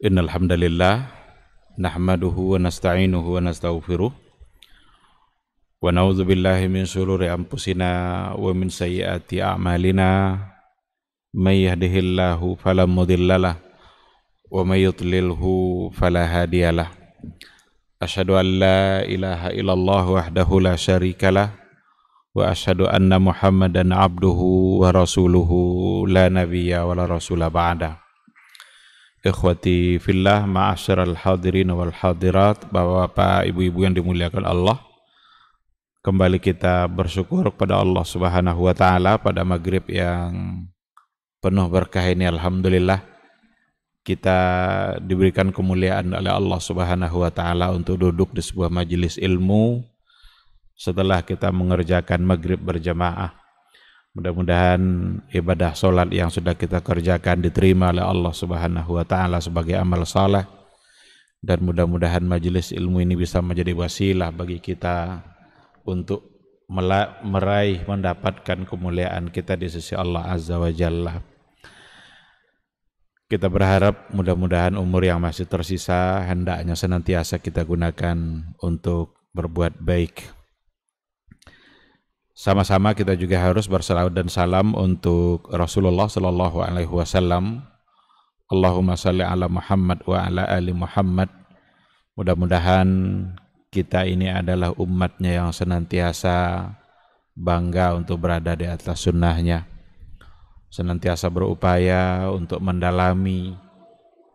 Innal hamdalillah nahmaduhu wa nasta'inuhu wa nastaghfiruh wa na'udzu billahi min shururi anfusina wa min sayyiati a'malina may yahdihillahu fala mudhillalah wa may yudlilhu fala hadiyalah. Asyhadu an la ilaha illallah wahdahu la syarikalah wa asyhadu anna Muhammadan abduhu wa rasuluhu la nabiyya wa la rasula ba'da. Ikhwati fillah, ma'asyiral hadirin wal hadirat, Bapak, Ibu-ibu yang dimuliakan Allah. Kembali kita bersyukur kepada Allah Subhanahu wa taala pada maghrib yang penuh berkah ini. Alhamdulillah kita diberikan kemuliaan oleh Allah Subhanahu wa taala untuk duduk di sebuah majelis ilmu setelah kita mengerjakan maghrib berjamaah. Mudah-mudahan ibadah solat yang sudah kita kerjakan diterima oleh Allah Subhanahu wa taala sebagai amal saleh, dan mudah-mudahan majelis ilmu ini bisa menjadi wasilah bagi kita untuk meraih mendapatkan kemuliaan kita di sisi Allah Azza wa Jalla. Kita berharap mudah-mudahan umur yang masih tersisa hendaknya senantiasa kita gunakan untuk berbuat baik. Sama-sama kita juga harus bersalawat dan salam untuk Rasulullah sallallahu alaihi wasallam. Allahumma shalli ala Muhammad wa ala ali Muhammad. Mudah-mudahan kita ini adalah umatnya yang senantiasa bangga untuk berada di atas sunnahnya, senantiasa berupaya untuk mendalami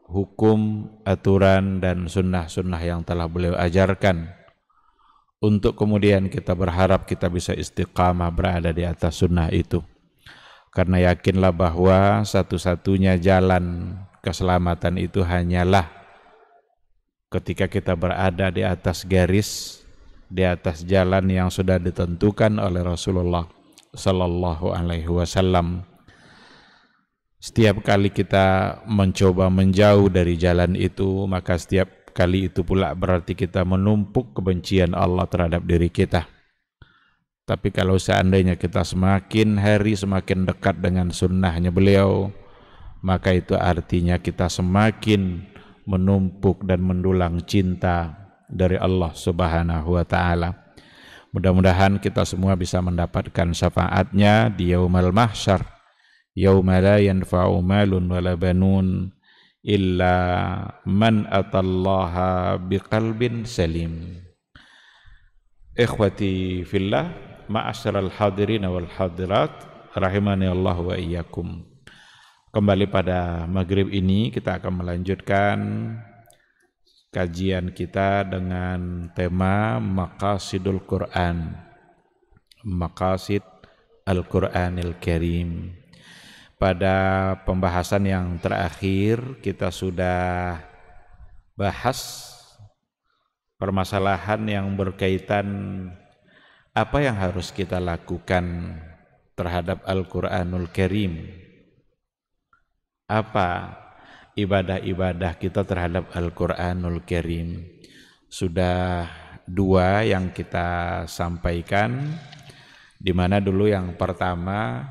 hukum, aturan, dan sunnah-sunnah yang telah beliau ajarkan, untuk kemudian kita berharap kita bisa istiqamah berada di atas sunnah itu. Karena yakinlah bahwa satu-satunya jalan keselamatan itu hanyalah ketika kita berada di atas garis, di atas jalan yang sudah ditentukan oleh Rasulullah sallallahu alaihi wasallam. Setiap kali kita mencoba menjauh dari jalan itu, maka setiap kali itu pula berarti kita menumpuk kebencian Allah terhadap diri kita. Tapi kalau seandainya kita semakin hari semakin dekat dengan sunnahnya beliau, maka itu artinya kita semakin menumpuk dan mendulang cinta dari Allah Subhanahu wa taala. Mudah-mudahan kita semua bisa mendapatkan syafaatnya di yaumul mahsyar, yauma la yanfa'u malun wala banun illa man atallaha biqalbin salim. Ikhwati fillah, ma'asyiral hadirin wal hadirat, rahimani Allah wa iyyakum. Kembali pada maghrib ini kita akan melanjutkan kajian kita dengan tema Maqasidul Quran, Maqasid Al-Quranil Karim. Pada pembahasan yang terakhir kita sudah bahas permasalahan yang berkaitan apa yang harus kita lakukan terhadap Al-Quranul Karim. Apa ibadah-ibadah kita terhadap Al-Quranul Karim. Sudah dua yang kita sampaikan, di mana dulu yang pertama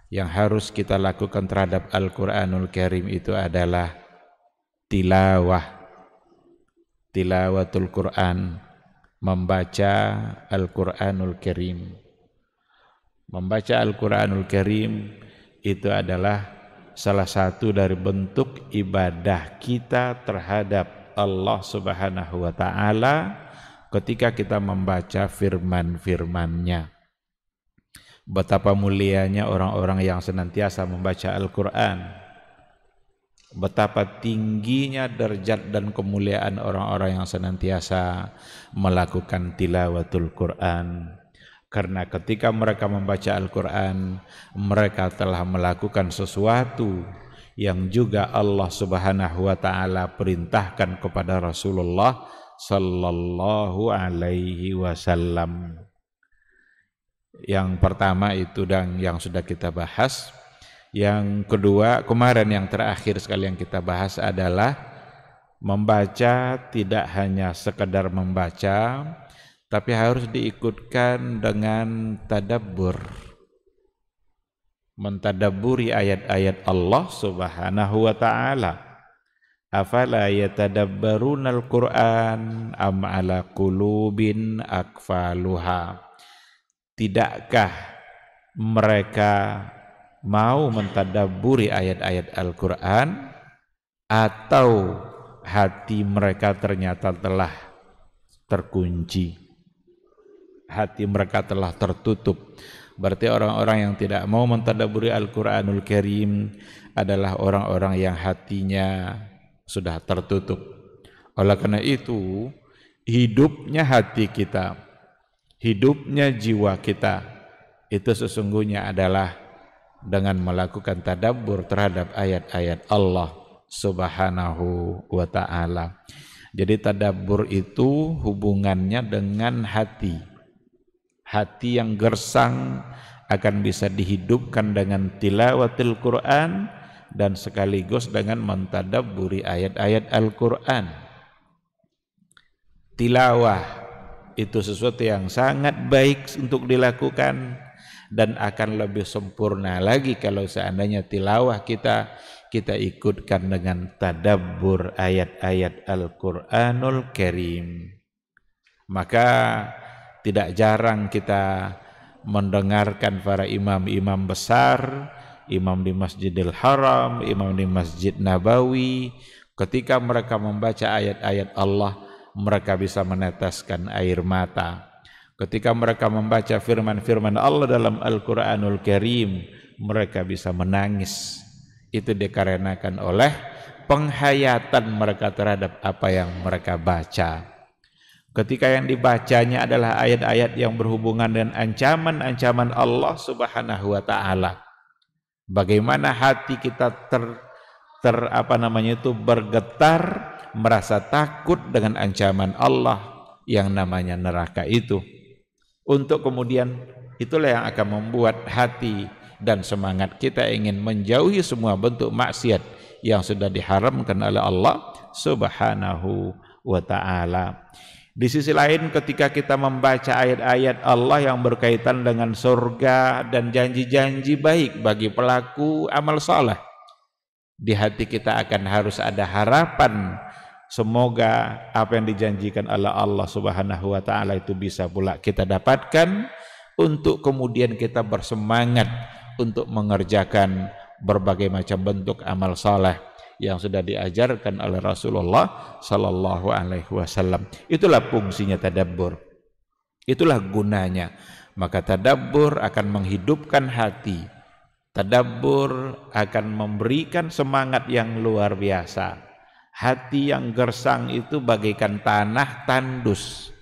yang harus kita lakukan terhadap Al-Quranul Karim itu adalah tilawatul Quran, membaca Al-Quranul Karim. Membaca Al-Quranul Karim itu adalah salah satu dari bentuk ibadah kita terhadap Allah Subhanahu wa taala ketika kita membaca firman-firman-Nya. Betapa mulianya orang-orang yang senantiasa membaca Al-Quran. Betapa tingginya derajat dan kemuliaan orang-orang yang senantiasa melakukan tilawatul Quran. Karena ketika mereka membaca Al-Quran, mereka telah melakukan sesuatu yang juga Allah Subhanahu wa taala perintahkan kepada Rasulullah sallallahu alaihi wasallam. Yang pertama itu dan yang sudah kita bahas. Yang kedua, kemarin yang terakhir sekali yang kita bahas adalah membaca tidak hanya sekedar membaca, tapi harus diikutkan dengan tadabbur, mentadabburi ayat-ayat Allah Subhanahu wa taala. Afala yatadabbarunal Qur'an am ala qulubin akfaluha. Tidakkah mereka mau mentadabburi ayat-ayat Al-Qur'an atau hati mereka ternyata telah terkunci, hati mereka telah tertutup. Berarti orang-orang yang tidak mau mentadabburi Al-Qur'anul Karim adalah orang-orang yang hatinya sudah tertutup. Oleh karena itu, hidupnya hati kita, hidupnya jiwa kita itu sesungguhnya adalah dengan melakukan tadabbur terhadap ayat-ayat Allah Subhanahu wa ta'ala. Jadi tadabbur itu hubungannya dengan hati. Hati yang gersang akan bisa dihidupkan dengan tilawatil Quran dan sekaligus dengan mentadabburi ayat-ayat Al-Quran. Tilawah itu sesuatu yang sangat baik untuk dilakukan dan akan lebih sempurna lagi kalau seandainya tilawah kita ikutkan dengan tadabbur ayat-ayat Al-Quranul Karim. Maka tidak jarang kita mendengarkan para imam-imam besar, imam di Masjidil Haram, imam di Masjid Nabawi, ketika mereka membaca ayat-ayat Allah, mereka bisa meneteskan air mata. Ketika mereka membaca firman-firman Allah dalam Al-Quranul Karim, mereka bisa menangis. Itu dikarenakan oleh penghayatan mereka terhadap apa yang mereka baca. Ketika yang dibacanya adalah ayat-ayat yang berhubungan dengan ancaman-ancaman Allah Subhanahu wa ta'ala, bagaimana hati kita bergetar, merasa takut dengan ancaman Allah yang namanya neraka itu. Untuk kemudian itulah yang akan membuat hati dan semangat kita ingin menjauhi semua bentuk maksiat yang sudah diharamkan oleh Allah Subhanahu wa ta'ala. Di sisi lain, ketika kita membaca ayat-ayat Allah yang berkaitan dengan surga dan janji-janji baik bagi pelaku amal saleh, di hati kita akan harus ada harapan semoga apa yang dijanjikan oleh Allah Subhanahu wa ta'ala itu bisa pula kita dapatkan, untuk kemudian kita bersemangat untuk mengerjakan berbagai macam bentuk amal saleh yang sudah diajarkan oleh Rasulullah sallallahu alaihi wasallam. Itulah fungsinya tadabbur. Itulah gunanya. Maka tadabbur akan menghidupkan hati. Tadabbur akan memberikan semangat yang luar biasa. Hati yang gersang itu bagaikan tanah tandus.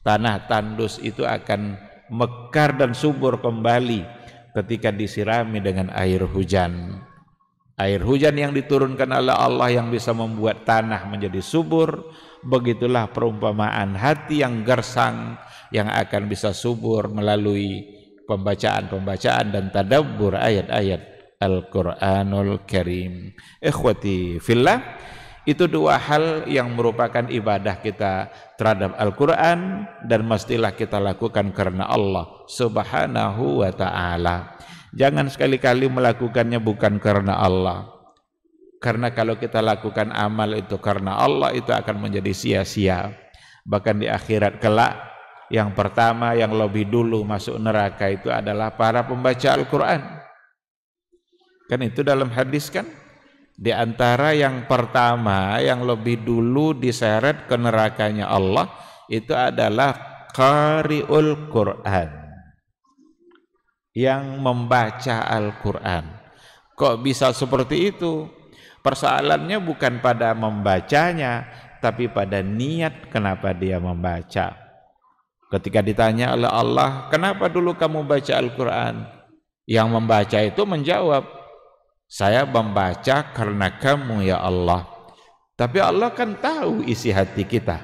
Tanah tandus itu akan mekar dan subur kembali ketika disirami dengan air hujan. Air hujan yang diturunkan oleh Allah yang bisa membuat tanah menjadi subur, begitulah perumpamaan hati yang gersang yang akan bisa subur melalui pembacaan-pembacaan dan tadabbur ayat-ayat Al-Quranul Karim. Ikhwati fillah, itu dua hal yang merupakan ibadah kita terhadap Al-Quran dan mestilah kita lakukan karena Allah Subhanahu wa ta'ala. Jangan sekali-kali melakukannya bukan karena Allah. Karena kalau kita lakukan amal itu karena Allah, itu akan menjadi sia-sia. Bahkan di akhirat kelak, yang pertama yang lebih dulu masuk neraka itu adalah para pembaca Al-Quran. Kan itu dalam hadis kan? Di antara yang pertama yang lebih dulu diseret ke nerakanya Allah itu adalah qari'ul Quran, yang membaca Al-Quran. Kok bisa seperti itu? Persoalannya bukan pada membacanya, tapi pada niat kenapa dia membaca. Ketika ditanya oleh Allah, kenapa dulu kamu baca Al-Quran? Yang membaca itu menjawab, saya membaca karena kamu ya Allah. Tapi Allah kan tahu isi hati kita.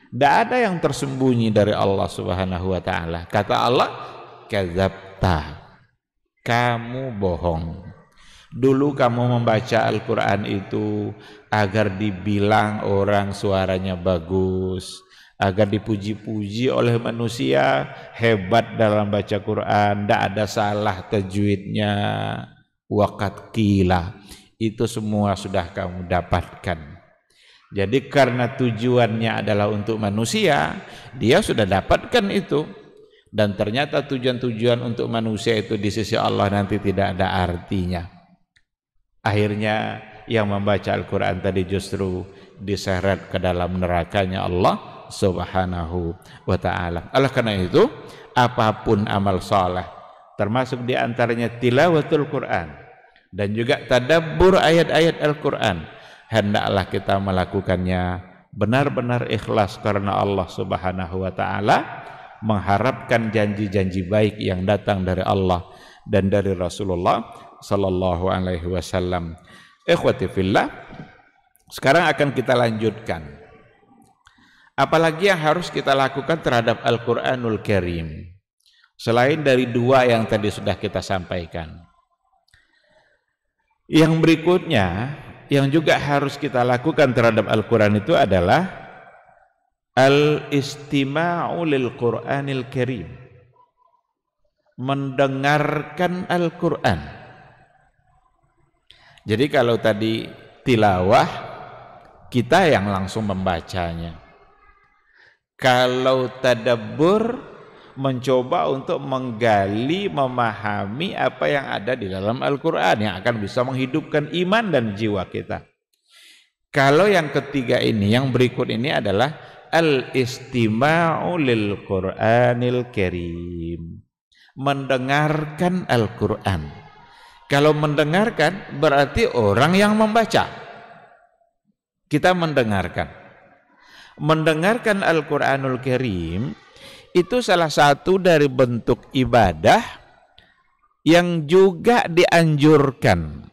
Tidak ada yang tersembunyi dari Allah Subhanahu wa ta'ala. Kata Allah, kadzabta, kamu bohong. Dulu kamu membaca Al-Quran itu agar dibilang orang suaranya bagus, agar dipuji-puji oleh manusia, hebat dalam baca Quran, tidak ada salah tajwidnya. Waqad qila, itu semua sudah kamu dapatkan. Jadi karena tujuannya adalah untuk manusia, dia sudah dapatkan itu. Dan ternyata tujuan-tujuan untuk manusia itu di sisi Allah nanti tidak ada artinya. Akhirnya yang membaca Al-Quran tadi justru diseret ke dalam nerakanya Allah Subhanahu wa ta'ala. Oleh karena itu, apapun amal saleh, termasuk diantaranya tilawatul Quran dan juga tadabbur ayat-ayat Al-Quran, hendaklah kita melakukannya benar-benar ikhlas karena Allah Subhanahu wa ta'ala, mengharapkan janji-janji baik yang datang dari Allah dan dari Rasulullah sallallahu alaihi wasallam. Ikhwati fillah, sekarang akan kita lanjutkan. Apalagi yang harus kita lakukan terhadap Al-Qur'anul Karim selain dari dua yang tadi sudah kita sampaikan. Yang berikutnya yang juga harus kita lakukan terhadap Al-Qur'an itu adalah al-istima'u lil Qur'anil Karim, mendengarkan Al-Qur'an. Jadi kalau tadi tilawah, kita yang langsung membacanya. Kalau tadabbur, mencoba untuk menggali, memahami apa yang ada di dalam Al-Quran yang akan bisa menghidupkan iman dan jiwa kita. Kalau yang ketiga ini, yang berikut ini adalah al-istima'u lil Qur'anil Karim, mendengarkan Al-Quran. Kalau mendengarkan berarti orang yang membaca. Kita mendengarkan. Mendengarkan Al-Qur'anul Karim itu salah satu dari bentuk ibadah yang juga dianjurkan.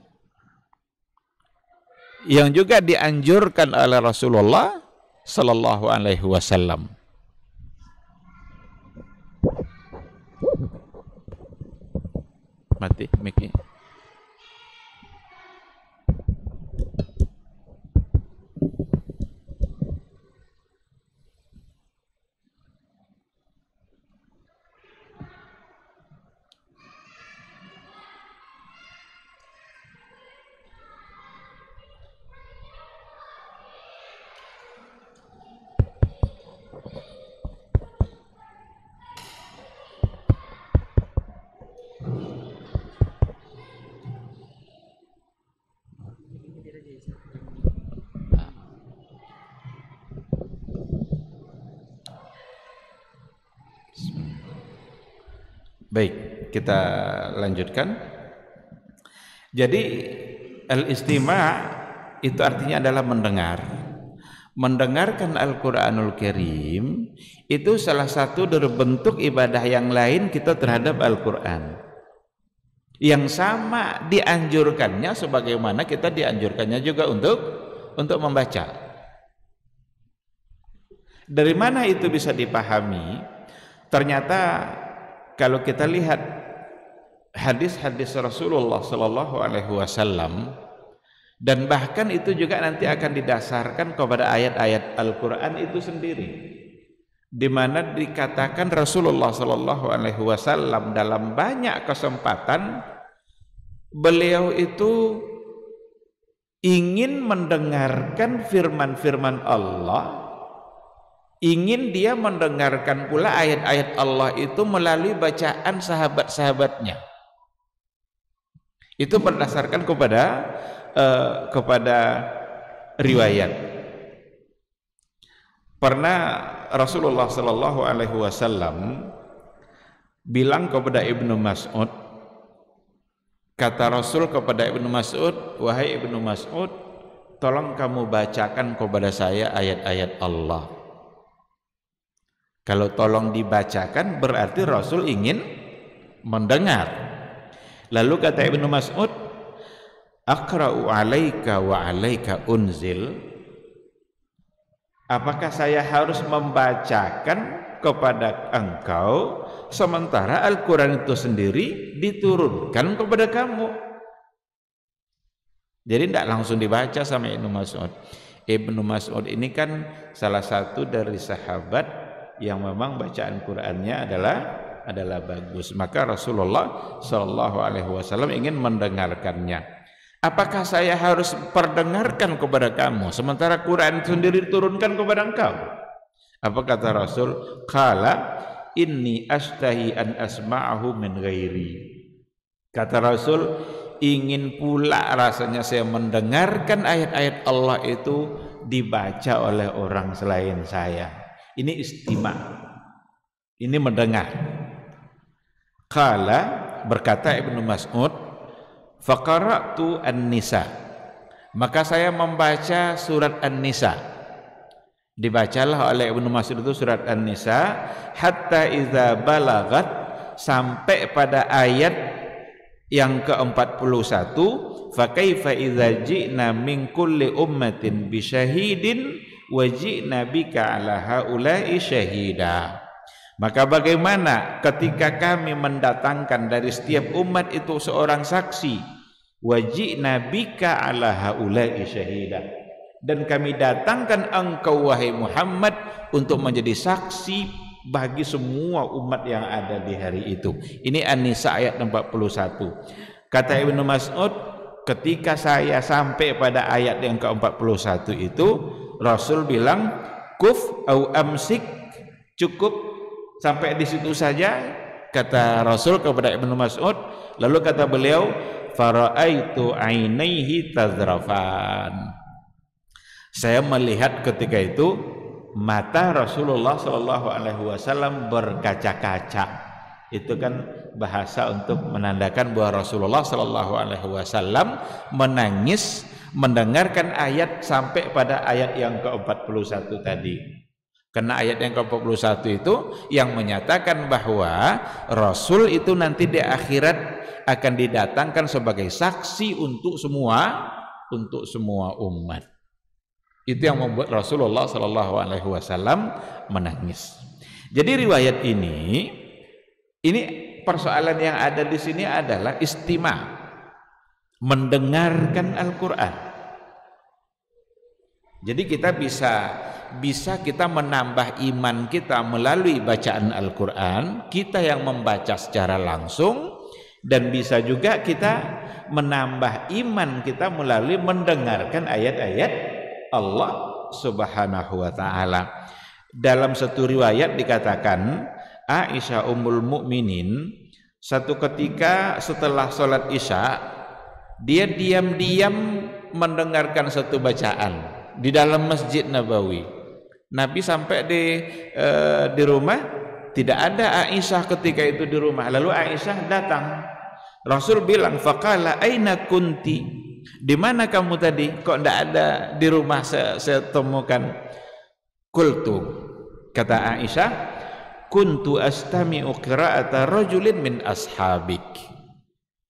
Yang juga dianjurkan oleh Rasulullah sallallahu alaihi wasallam. Mati Miki. Baik, kita lanjutkan. Jadi al-istima' itu artinya adalah mendengar. Mendengarkan Al-Qur'anul Karim itu salah satu dari bentuk ibadah yang lain kita terhadap Al-Qur'an. Yang sama dianjurkannya sebagaimana kita dianjurkannya juga untuk membaca. Dari mana itu bisa dipahami? Ternyata kalau kita lihat hadis-hadis Rasulullah sallallahu alaihi wasallam, dan bahkan itu juga nanti akan didasarkan kepada ayat-ayat Al-Qur'an itu sendiri, di mana dikatakan Rasulullah sallallahu alaihi wasallam dalam banyak kesempatan beliau itu ingin mendengarkan firman-firman Allah, ingin dia mendengarkan pula ayat-ayat Allah itu melalui bacaan sahabat-sahabatnya. Itu berdasarkan kepada riwayat. Pernah Rasulullah sallallahu alaihi wasallam bilang kepada Ibnu Mas'ud, kata Rasul kepada Ibnu Mas'ud, "Wahai Ibnu Mas'ud, tolong kamu bacakan kepada saya ayat-ayat Allah." Kalau tolong dibacakan berarti Rasul ingin mendengar. Lalu kata Ibnu Mas'ud, "Aqra'u 'alaika wa 'alaika unzil?" Apakah saya harus membacakan kepada engkau sementara Al-Quran itu sendiri diturunkan kepada kamu? Jadi tidak langsung dibaca sama Ibnu Mas'ud. Ibnu Mas'ud ini kan salah satu dari sahabat yang memang bacaan Qur'annya adalah bagus. Maka Rasulullah sallallahu alaihi wasallam ingin mendengarkannya. Apakah saya harus perdengarkan kepada kamu sementara Quran sendiri diturunkan kepada engkau? Apa kata Rasul? Qala inni astahi an asma'ahu min ghairi. Kata Rasul, ingin pula rasanya saya mendengarkan ayat-ayat Allah itu dibaca oleh orang selain saya. Ini istima', ini mendengar. Qala, berkata Ibnu Mas'ud, faqara'tu an-nisa, maka saya membaca surat An-Nisa. Dibacalah oleh Ibnu Mas'ud itu surat An-Nisa hatta iza balagat, sampai pada ayat yang ke-41, fa kaifa idza ji'na min kulli ummatin bi syahidin wa ji'na bika ala haula'i syahida. Maka bagaimana ketika kami mendatangkan dari setiap umat itu seorang saksi, wa ji'na bika ala haula'i syahida, dan kami datangkan engkau wahai Muhammad untuk menjadi saksi bagi semua umat yang ada di hari itu. Ini An-Nisa ayat 41. Kata Ibnu Mas'ud, ketika saya sampai pada ayat yang ke-41 itu, Rasul bilang kuf au amsik, cukup sampai di situ saja, kata Rasul kepada Ibnu Mas'ud. Lalu kata beliau, fara'aitu ainaihi tazrafan, saya melihat ketika itu mata Rasulullah SAW berkaca-kaca. Itu kan bahasa untuk menandakan bahwa Rasulullah SAW menangis mendengarkan ayat sampai pada ayat yang ke-41 tadi. Karena ayat yang ke-41 itu yang menyatakan bahwa Rasul itu nanti di akhirat akan didatangkan sebagai saksi untuk semua umat. Itu yang membuat Rasulullah SAW menangis. Jadi riwayat ini persoalan yang ada di sini adalah istima', mendengarkan Al-Quran. Jadi kita bisa kita menambah iman kita melalui bacaan Al-Quran, kita yang membaca secara langsung, dan bisa juga kita menambah iman kita melalui mendengarkan ayat-ayat Allah Subhanahu wa ta'ala. Dalam satu riwayat dikatakan Aisyah Ummul Mukminin satu ketika setelah sholat Isya, dia diam-diam mendengarkan satu bacaan di dalam Masjid Nabawi. Nabi sampai di rumah, tidak ada Aisyah ketika itu di rumah. Lalu Aisyah datang, Rasul bilang, faqala aina kunti, di mana kamu tadi, kok tidak ada di rumah saya temukan. Qultu, kata Aisyah, kuntu astami'u qira'ata rajulin min ashabik,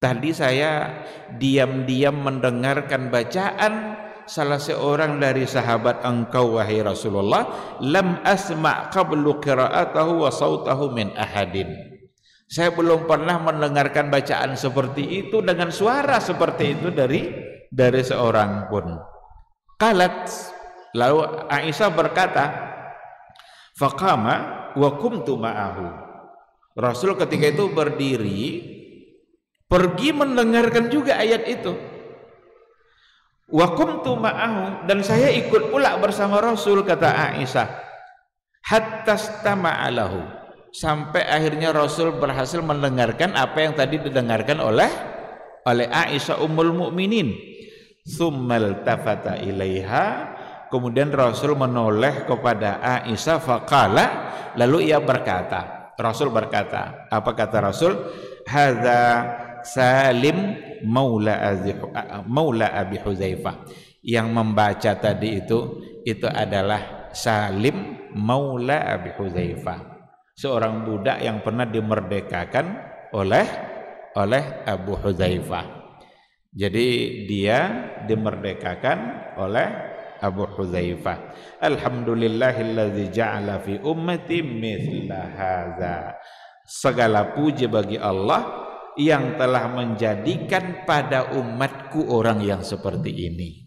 tadi saya diam-diam mendengarkan bacaan salah seorang dari sahabat engkau wahai Rasulullah, lam asma' qablu qira'atahu wa sautahu min ahadin, saya belum pernah mendengarkan bacaan seperti itu dengan suara seperti itu dari seorang pun. Qalat, lalu Aisyah berkata, faqama wa kumtu ma'ahu, Rasul ketika itu berdiri pergi mendengarkan juga ayat itu. Wa kumtu ma'ahu, dan saya ikut pula bersama Rasul, kata Aisyah, hatta stama'a lahu, sampai akhirnya Rasul berhasil mendengarkan apa yang tadi didengarkan oleh Aisyah Ummul Mukminin. Tsummal tafata ilaiha, kemudian Rasul menoleh kepada Aisyah, faqala, lalu ia berkata, Rasul berkata, apa kata Rasul? Hadza Salim maula Abi Hudzaifah, yang membaca tadi itu adalah Salim maula Abi Hudzaifah, seorang budak yang pernah dimerdekakan oleh Abu Hudzaifah. Jadi dia dimerdekakan oleh Abu Hudzaifah. Alhamdulillahilladzi ja'ala fi ummati mithla hadza, segala puji bagi Allah yang telah menjadikan pada umatku orang yang seperti ini.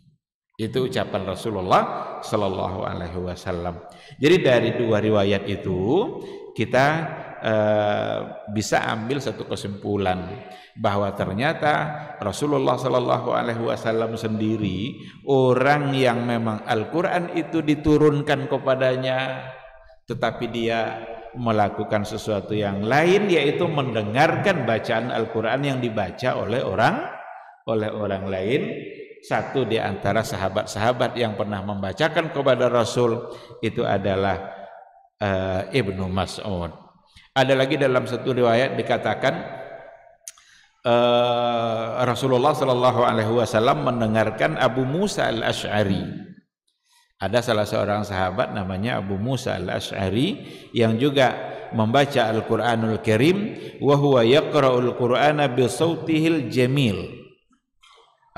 Itu ucapan Rasulullah Sallallahu Alaihi Wasallam. Jadi dari dua riwayat itu kita bisa ambil satu kesimpulan bahwa ternyata Rasulullah Shallallahu Alaihi Wasallam sendiri orang yang memang Al-Quran itu diturunkan kepadanya, tetapi dia melakukan sesuatu yang lain, yaitu mendengarkan bacaan Al-Quran yang dibaca oleh orang lain. Satu di antara sahabat-sahabat yang pernah membacakan kepada Rasul itu adalah Ibnu Mas'ud. Ada lagi dalam satu riwayat dikatakan Rasulullah Shallallahu Alaihi Wasallam mendengarkan Abu Musa al-Ash'ari. Ada salah seorang sahabat namanya Abu Musa al-Ash'ari yang juga membaca Al-Quranul Karim, wa huwa yaqra'ul Qur'ana bi sautihil jamil.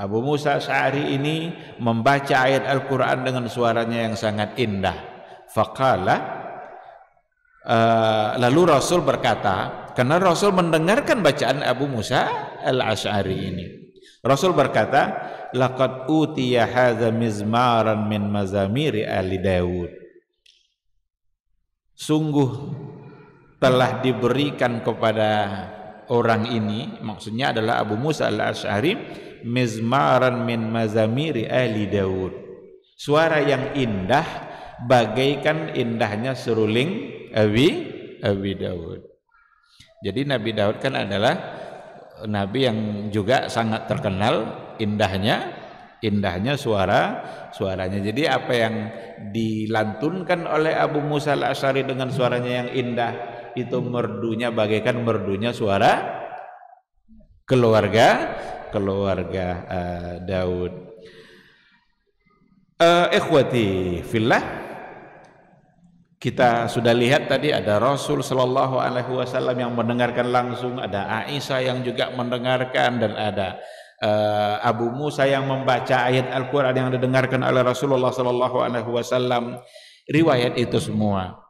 Abu Musa al-Ash'ari ini membaca ayat Al-Quran dengan suaranya yang sangat indah. Faqala, lalu Rasul berkata, karena Rasul mendengarkan bacaan Abu Musa al-Ash'ari ini, Rasul berkata, laqad utiya hadza mizmaran min mazamiri ali Daud. Sungguh telah diberikan kepada orang ini, maksudnya adalah Abu Musa al-Ash'ari, mizmaran min mazamiri ali Daud, suara yang indah bagaikan indahnya seruling Abi Daud. Jadi Nabi Daud kan adalah nabi yang juga sangat terkenal indahnya suaranya. Jadi apa yang dilantunkan oleh Abu Musa al-Ash'ari dengan suaranya yang indah itu merdunya bagaikan merdunya suara keluarga Daud. Ikhwati fillah, kita sudah lihat tadi ada Rasul Shallallahu Alaihi Wasallam yang mendengarkan langsung, ada Aisyah yang juga mendengarkan, dan ada Abu Musa yang membaca ayat Al-Quran yang didengarkan oleh Rasulullah Shallallahu Alaihi Wasallam. Riwayat itu semua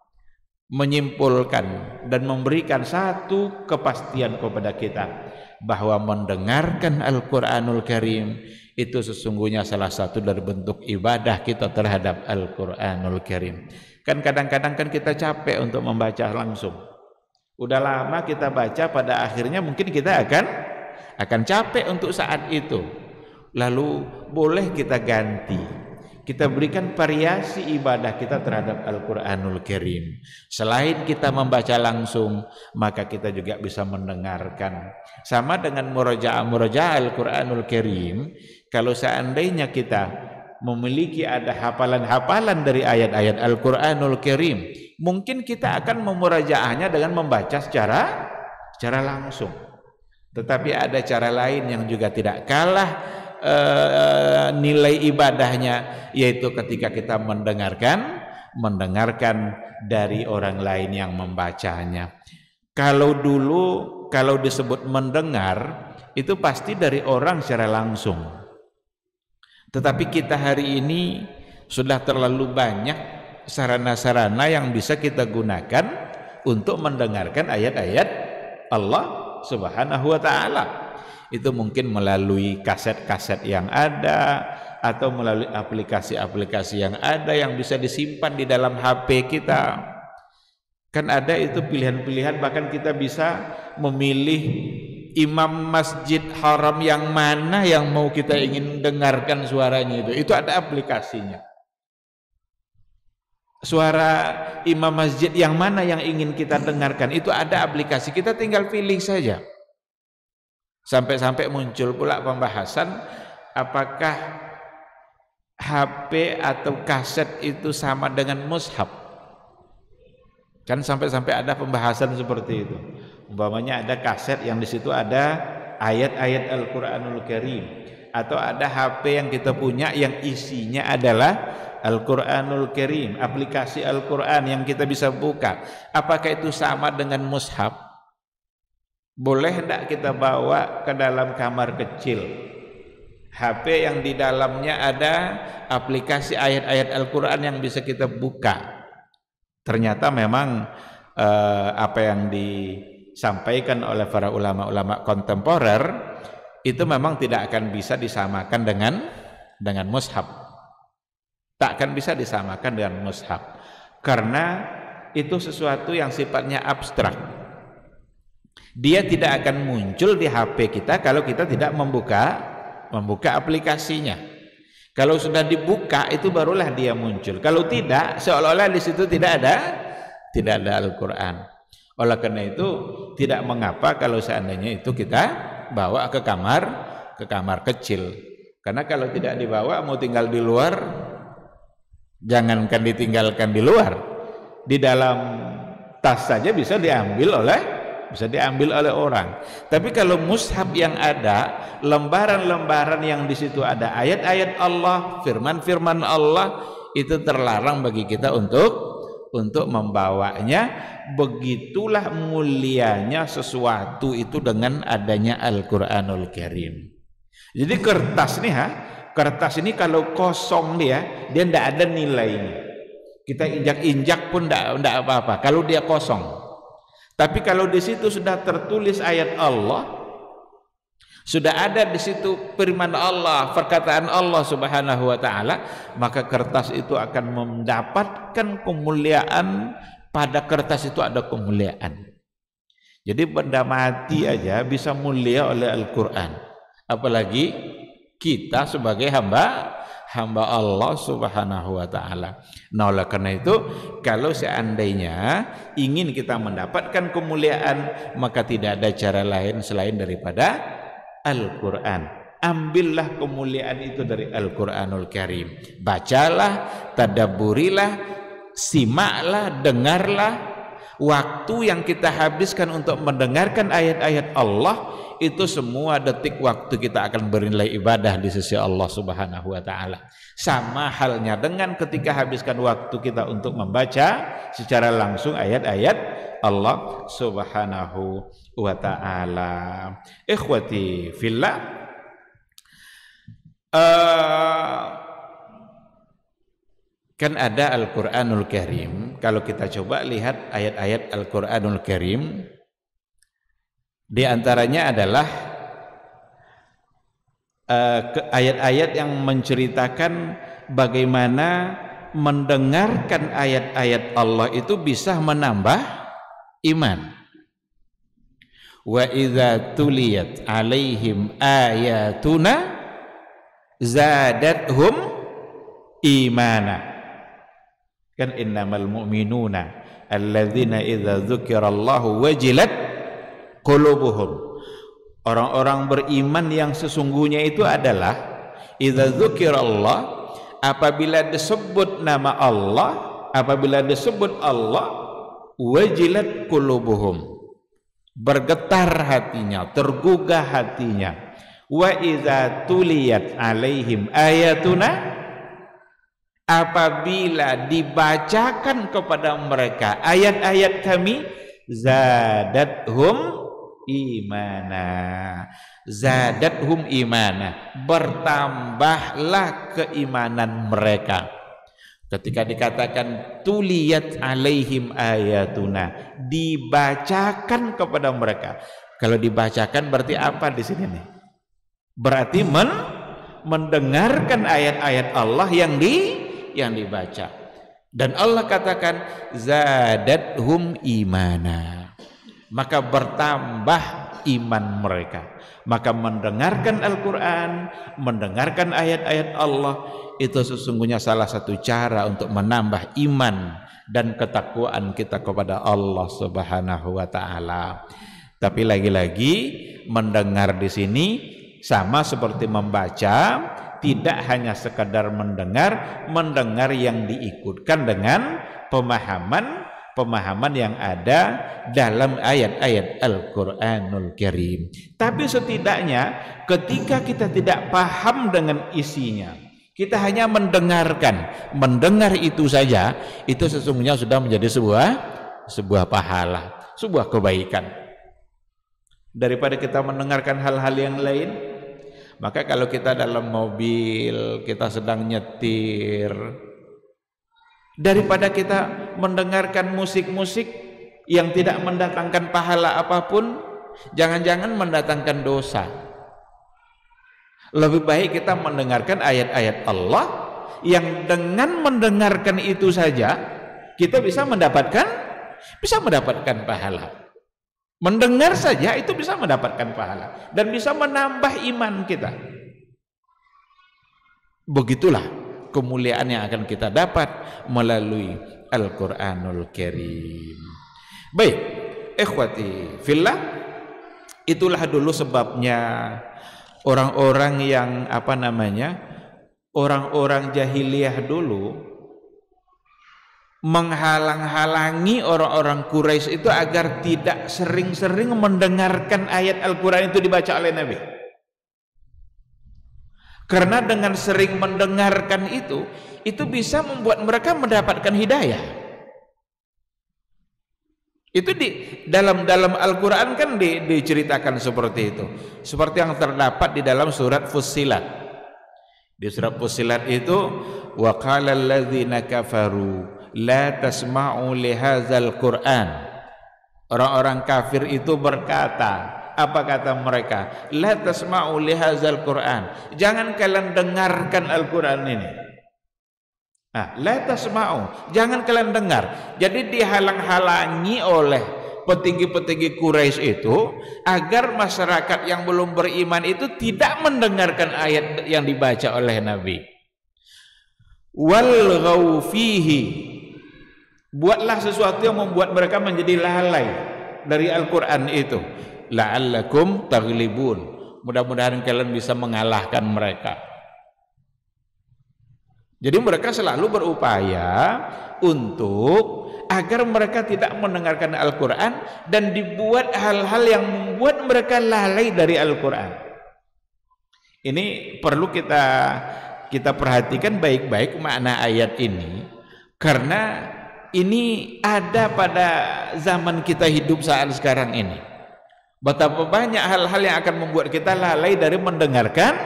menyimpulkan dan memberikan satu kepastian kepada kita bahwa mendengarkan Al-Quranul Karim itu sesungguhnya salah satu dari bentuk ibadah kita terhadap Al-Quranul Karim. Kan kadang-kadang kan kita capek untuk membaca langsung. Udah lama kita baca, pada akhirnya mungkin kita akan capek untuk saat itu. Lalu boleh kita ganti. Kita berikan variasi ibadah kita terhadap Al-Quranul Karim. Selain kita membaca langsung, maka kita juga bisa mendengarkan. Sama dengan murajaah Al-Quranul Karim, kalau seandainya kita memiliki ada hafalan-hafalan dari ayat-ayat Al-Quranul Karim, mungkin kita akan memurajaahnya dengan membaca secara langsung. Tetapi ada cara lain yang juga tidak kalah nilai ibadahnya, yaitu ketika kita mendengarkan dari orang lain yang membacanya. Kalau disebut mendengar, itu pasti dari orang secara langsung. Tetapi kita hari ini sudah terlalu banyak sarana-sarana yang bisa kita gunakan untuk mendengarkan ayat-ayat Allah Subhanahu wa Ta'ala. Itu mungkin melalui kaset-kaset yang ada, atau melalui aplikasi-aplikasi yang ada yang bisa disimpan di dalam HP kita. Kan ada itu pilihan-pilihan, bahkan kita bisa memilih imam masjid haram yang mana yang mau kita ingin dengarkan suaranya itu ada aplikasinya. Suara imam masjid yang mana yang ingin kita dengarkan itu ada aplikasi, kita tinggal pilih saja. Sampai-sampai muncul pula pembahasan apakah HP atau kaset itu sama dengan mushaf. Kan sampai-sampai ada pembahasan seperti itu. Umpamanya ada kaset yang di situ ada ayat-ayat Al-Quranul Karim, atau ada HP yang kita punya yang isinya adalah Al-Quranul Karim, aplikasi Al-Quran yang kita bisa buka. Apakah itu sama dengan mushaf? Boleh tidak kita bawa ke dalam kamar kecil HP yang di dalamnya ada aplikasi ayat-ayat Al-Quran yang bisa kita buka? Ternyata memang apa yang disampaikan oleh para ulama-ulama kontemporer itu memang tidak akan bisa disamakan dengan mushaf. Tak akan bisa disamakan dengan mushaf, karena itu sesuatu yang sifatnya abstrak. Dia tidak akan muncul di HP kita kalau kita tidak membuka aplikasinya. Kalau sudah dibuka itu barulah dia muncul. Kalau tidak, seolah-olah di situ tidak ada Al-Qur'an. Oleh karena itu tidak mengapa kalau seandainya itu kita bawa ke kamar kecil. Karena kalau tidak dibawa, mau tinggal di luar, jangankan ditinggalkan di luar, di dalam tas saja bisa diambil oleh orang. Tapi kalau mushaf yang ada, lembaran-lembaran yang di situ ada ayat-ayat Allah, firman-firman Allah, itu terlarang bagi kita untuk membawanya. Begitulah mulianya sesuatu itu dengan adanya Al-Qur'anul Karim. Jadi kertas ini kalau kosong dia tidak ada nilainya. Kita injak-injak pun tidak apa-apa kalau dia kosong. Tapi kalau di situ sudah tertulis ayat Allah, sudah ada di situ firman Allah, perkataan Allah Subhanahu wa taala, maka kertas itu akan mendapatkan kemuliaan. Pada kertas itu ada kemuliaan. Jadi benda mati aja bisa mulia oleh Al-Qur'an. Apalagi kita sebagai hamba Allah Subhanahu wa taala. Nah, oleh karena itu kalau seandainya ingin kita mendapatkan kemuliaan, maka tidak ada cara lain selain daripada Al-Qur'an. Ambillah kemuliaan itu dari Al-Qur'anul Karim. Bacalah, tadabburilah, simaklah, dengarlah. Waktu yang kita habiskan untuk mendengarkan ayat-ayat Allah, itu semua detik waktu kita akan bernilai ibadah di sisi Allah Subhanahu wa taala. Sama halnya dengan ketika habiskan waktu kita untuk membaca secara langsung ayat-ayat Allah Subhanahu wa taala. Ikhwati fillah, kan ada Al-Qur'anul Karim. Kalau kita coba lihat ayat-ayat Al-Qur'anul Karim, di antaranya adalah ayat-ayat yang menceritakan bagaimana mendengarkan ayat-ayat Allah itu bisa menambah iman. Wa idza tuliyat alaihim ayatuna zadathum imana. Kan innamal mu'minuna alladzina idza dzukirallahu wajilat qulubuhum. Orang-orang beriman yang sesungguhnya itu adalah idza dzukirallah, apabila disebut nama Allah, apabila disebut Allah, wajilat qulubuhum, bergetar hatinya, tergugah hatinya. Wa idza tuliyat alaihim ayatuna, apabila dibacakan kepada mereka ayat-ayat kami, zadathum imana, zadathum imana, bertambahlah keimanan mereka. Ketika dikatakan tuliyat alaihim ayatuna, dibacakan kepada mereka. Kalau dibacakan berarti apa di sini nih? Berarti mendengarkan ayat-ayat Allah yang dibaca. Dan Allah katakan zadathum imana, maka bertambah iman mereka. Maka mendengarkan Al-Qur'an, mendengarkan ayat-ayat Allah, itu sesungguhnya salah satu cara untuk menambah iman dan ketakwaan kita kepada Allah Subhanahu wa taala. Tapi lagi-lagi mendengar di sini sama seperti membaca, tidak hanya sekadar mendengar yang diikutkan dengan pemahaman yang ada dalam ayat-ayat Al-Qur'anul Karim. Tapi setidaknya ketika kita tidak paham dengan isinya, kita hanya mendengar itu saja, itu sesungguhnya sudah menjadi sebuah pahala, sebuah kebaikan. Daripada kita mendengarkan hal-hal yang lain, maka kalau kita dalam mobil, kita sedang nyetir, daripada kita mendengarkan musik-musik yang tidak mendatangkan pahala apapun, jangan-jangan mendatangkan dosa. Lebih baik kita mendengarkan ayat-ayat Allah yang dengan mendengarkan itu saja kita bisa mendapatkan pahala. Mendengar saja itu bisa mendapatkan pahala dan bisa menambah iman kita. Begitulah kemuliaan yang akan kita dapat melalui Al-Quranul Karim. Baik, ikhwati fillah, itulah dulu sebabnya orang-orang yang orang-orang jahiliyah dulu menghalang-halangi orang-orang Quraisy itu agar tidak sering-sering mendengarkan ayat Al-Quran itu dibaca oleh Nabi. Karena dengan sering mendengarkan itu bisa membuat mereka mendapatkan hidayah. Itu di dalam Al-Quran kan diceritakan seperti itu. Seperti yang terdapat di dalam surat Fussilat. Di surat Fussilat itu, wa qala alladzina kafaru la tasma'u lihadzal Qur'an. Orang-orang kafir itu berkata, apa kata mereka? La tasma'u lihadzal Qur'an. Jangan kalian dengarkan Al-Quran ini. La tasma'u, jangan kalian dengar. Jadi dihalang-halangi oleh petinggi-petinggi Quraisy itu agar masyarakat yang belum beriman itu tidak mendengarkan ayat yang dibaca oleh Nabi. Wal fihi, buatlah sesuatu yang membuat mereka menjadi lalai dari Al-Quran itu. La'allakum taghlibun, mudah-mudahan kalian bisa mengalahkan mereka. Jadi mereka selalu berupaya untuk agar mereka tidak mendengarkan Al-Quran dan dibuat hal-hal yang membuat mereka lalai dari Al-Quran. Ini perlu kita perhatikan baik-baik makna ayat ini, karena ini ada pada zaman kita hidup saat sekarang ini. Betapa banyak hal-hal yang akan membuat kita lalai dari mendengarkan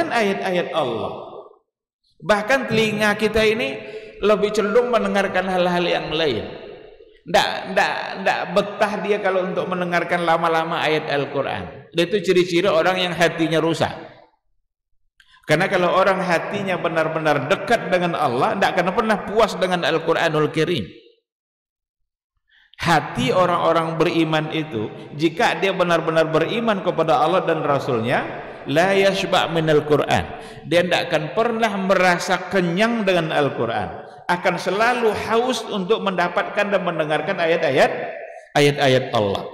ayat-ayat Allah. Bahkan telinga kita ini lebih cenderung mendengarkan hal-hal yang lain. Nggak betah dia kalau untuk mendengarkan lama-lama ayat Al-Quran. Itu ciri-ciri orang yang hatinya rusak. Karena kalau orang hatinya benar-benar dekat dengan Allah, tidak akan pernah puas dengan Al-Quranul Karim. Hati orang-orang beriman itu, jika dia benar-benar beriman kepada Allah dan Rasulnya, la yashba' minal Quran, dia tidak akan pernah merasa kenyang dengan Al-Quran, akan selalu haus untuk mendapatkan dan mendengarkan ayat-ayat Allah.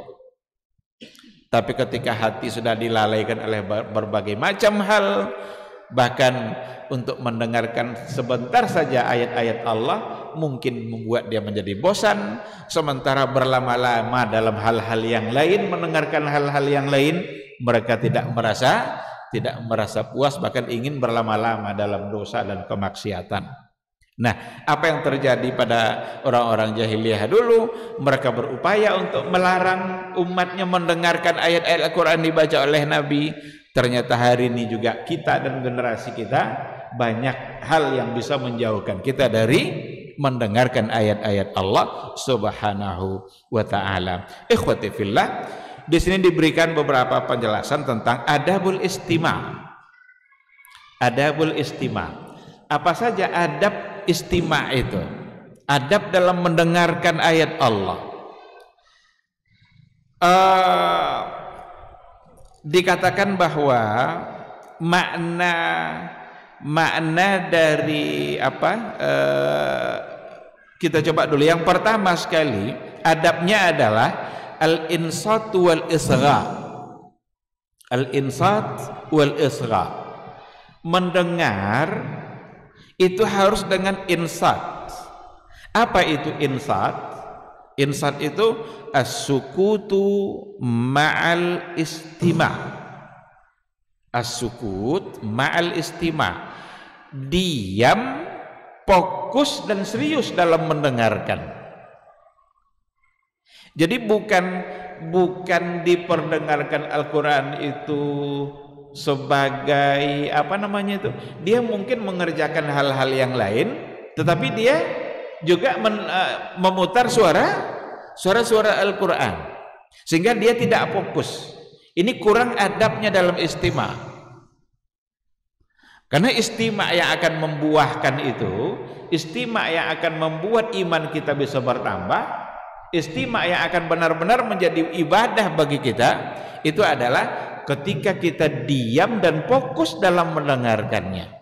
Tapi ketika hati sudah dilalaikan oleh berbagai macam hal, bahkan untuk mendengarkan sebentar saja ayat-ayat Allah mungkin membuat dia menjadi bosan, sementara berlama-lama dalam hal-hal yang lain, mendengarkan hal-hal yang lain, mereka tidak merasa puas, bahkan ingin berlama-lama dalam dosa dan kemaksiatan. Nah, apa yang terjadi pada orang-orang jahiliyah dulu? Mereka berupaya untuk melarang umatnya mendengarkan ayat-ayat Al-Quran dibaca oleh Nabi. Ternyata hari ini juga kita dan generasi kita banyak hal yang bisa menjauhkan kita dari mendengarkan ayat-ayat Allah Subhanahu wa taala. Ikhwati fillah, di sini diberikan beberapa penjelasan tentang adabul istima'. Adabul istima'. Apa saja adab istima' itu? Adab dalam mendengarkan ayat Allah. Dikatakan bahwa makna dari kita coba dulu. Yang pertama sekali, adabnya adalah al-insat wal isgha. Al-insat wal isgha. Mendengar itu harus dengan insat. Apa itu insat? Insat itu as-sukutu ma'al istima'. As-sukut ma'al istima'. Diam, fokus dan serius dalam mendengarkan. Jadi bukan diperdengarkan Al-Quran itu sebagai dia mungkin mengerjakan hal-hal yang lain, tetapi dia juga memutar suara Al-Quran, sehingga dia tidak fokus. Ini kurang adabnya dalam istima'. Karena istima' yang akan membuahkan itu, istima' yang akan membuat iman kita bisa bertambah, Istima' yang akan benar-benar menjadi ibadah bagi kita itu adalah ketika kita diam dan fokus dalam mendengarkannya.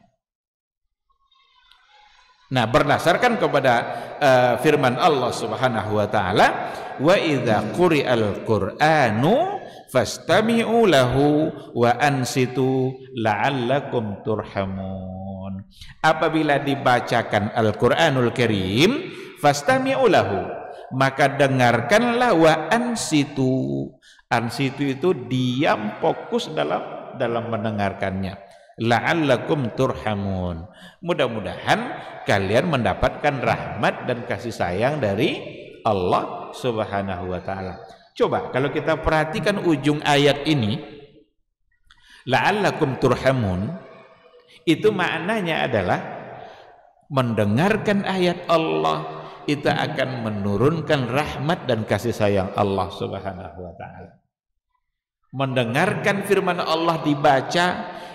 Nah, berdasarkan kepada firman Allah Subhanahu wa taala, wa idza quri'al Qur'anu fastami'u lahu wa ansitu la'allakum turhamun. Apabila dibacakan Al-Qur'anul Karim, fastami'u lahu, maka dengarkanlah, wa ansitu. Ansitu itu diam, fokus dalam mendengarkannya. La'allakum turhamun. Mudah-mudahan kalian mendapatkan rahmat dan kasih sayang dari Allah Subhanahu wa taala. Coba kalau kita perhatikan ujung ayat ini, la'allakum turhamun, itu maknanya adalah mendengarkan ayat Allah itu akan menurunkan rahmat dan kasih sayang Allah Subhanahu wa taala. Mendengarkan firman Allah dibaca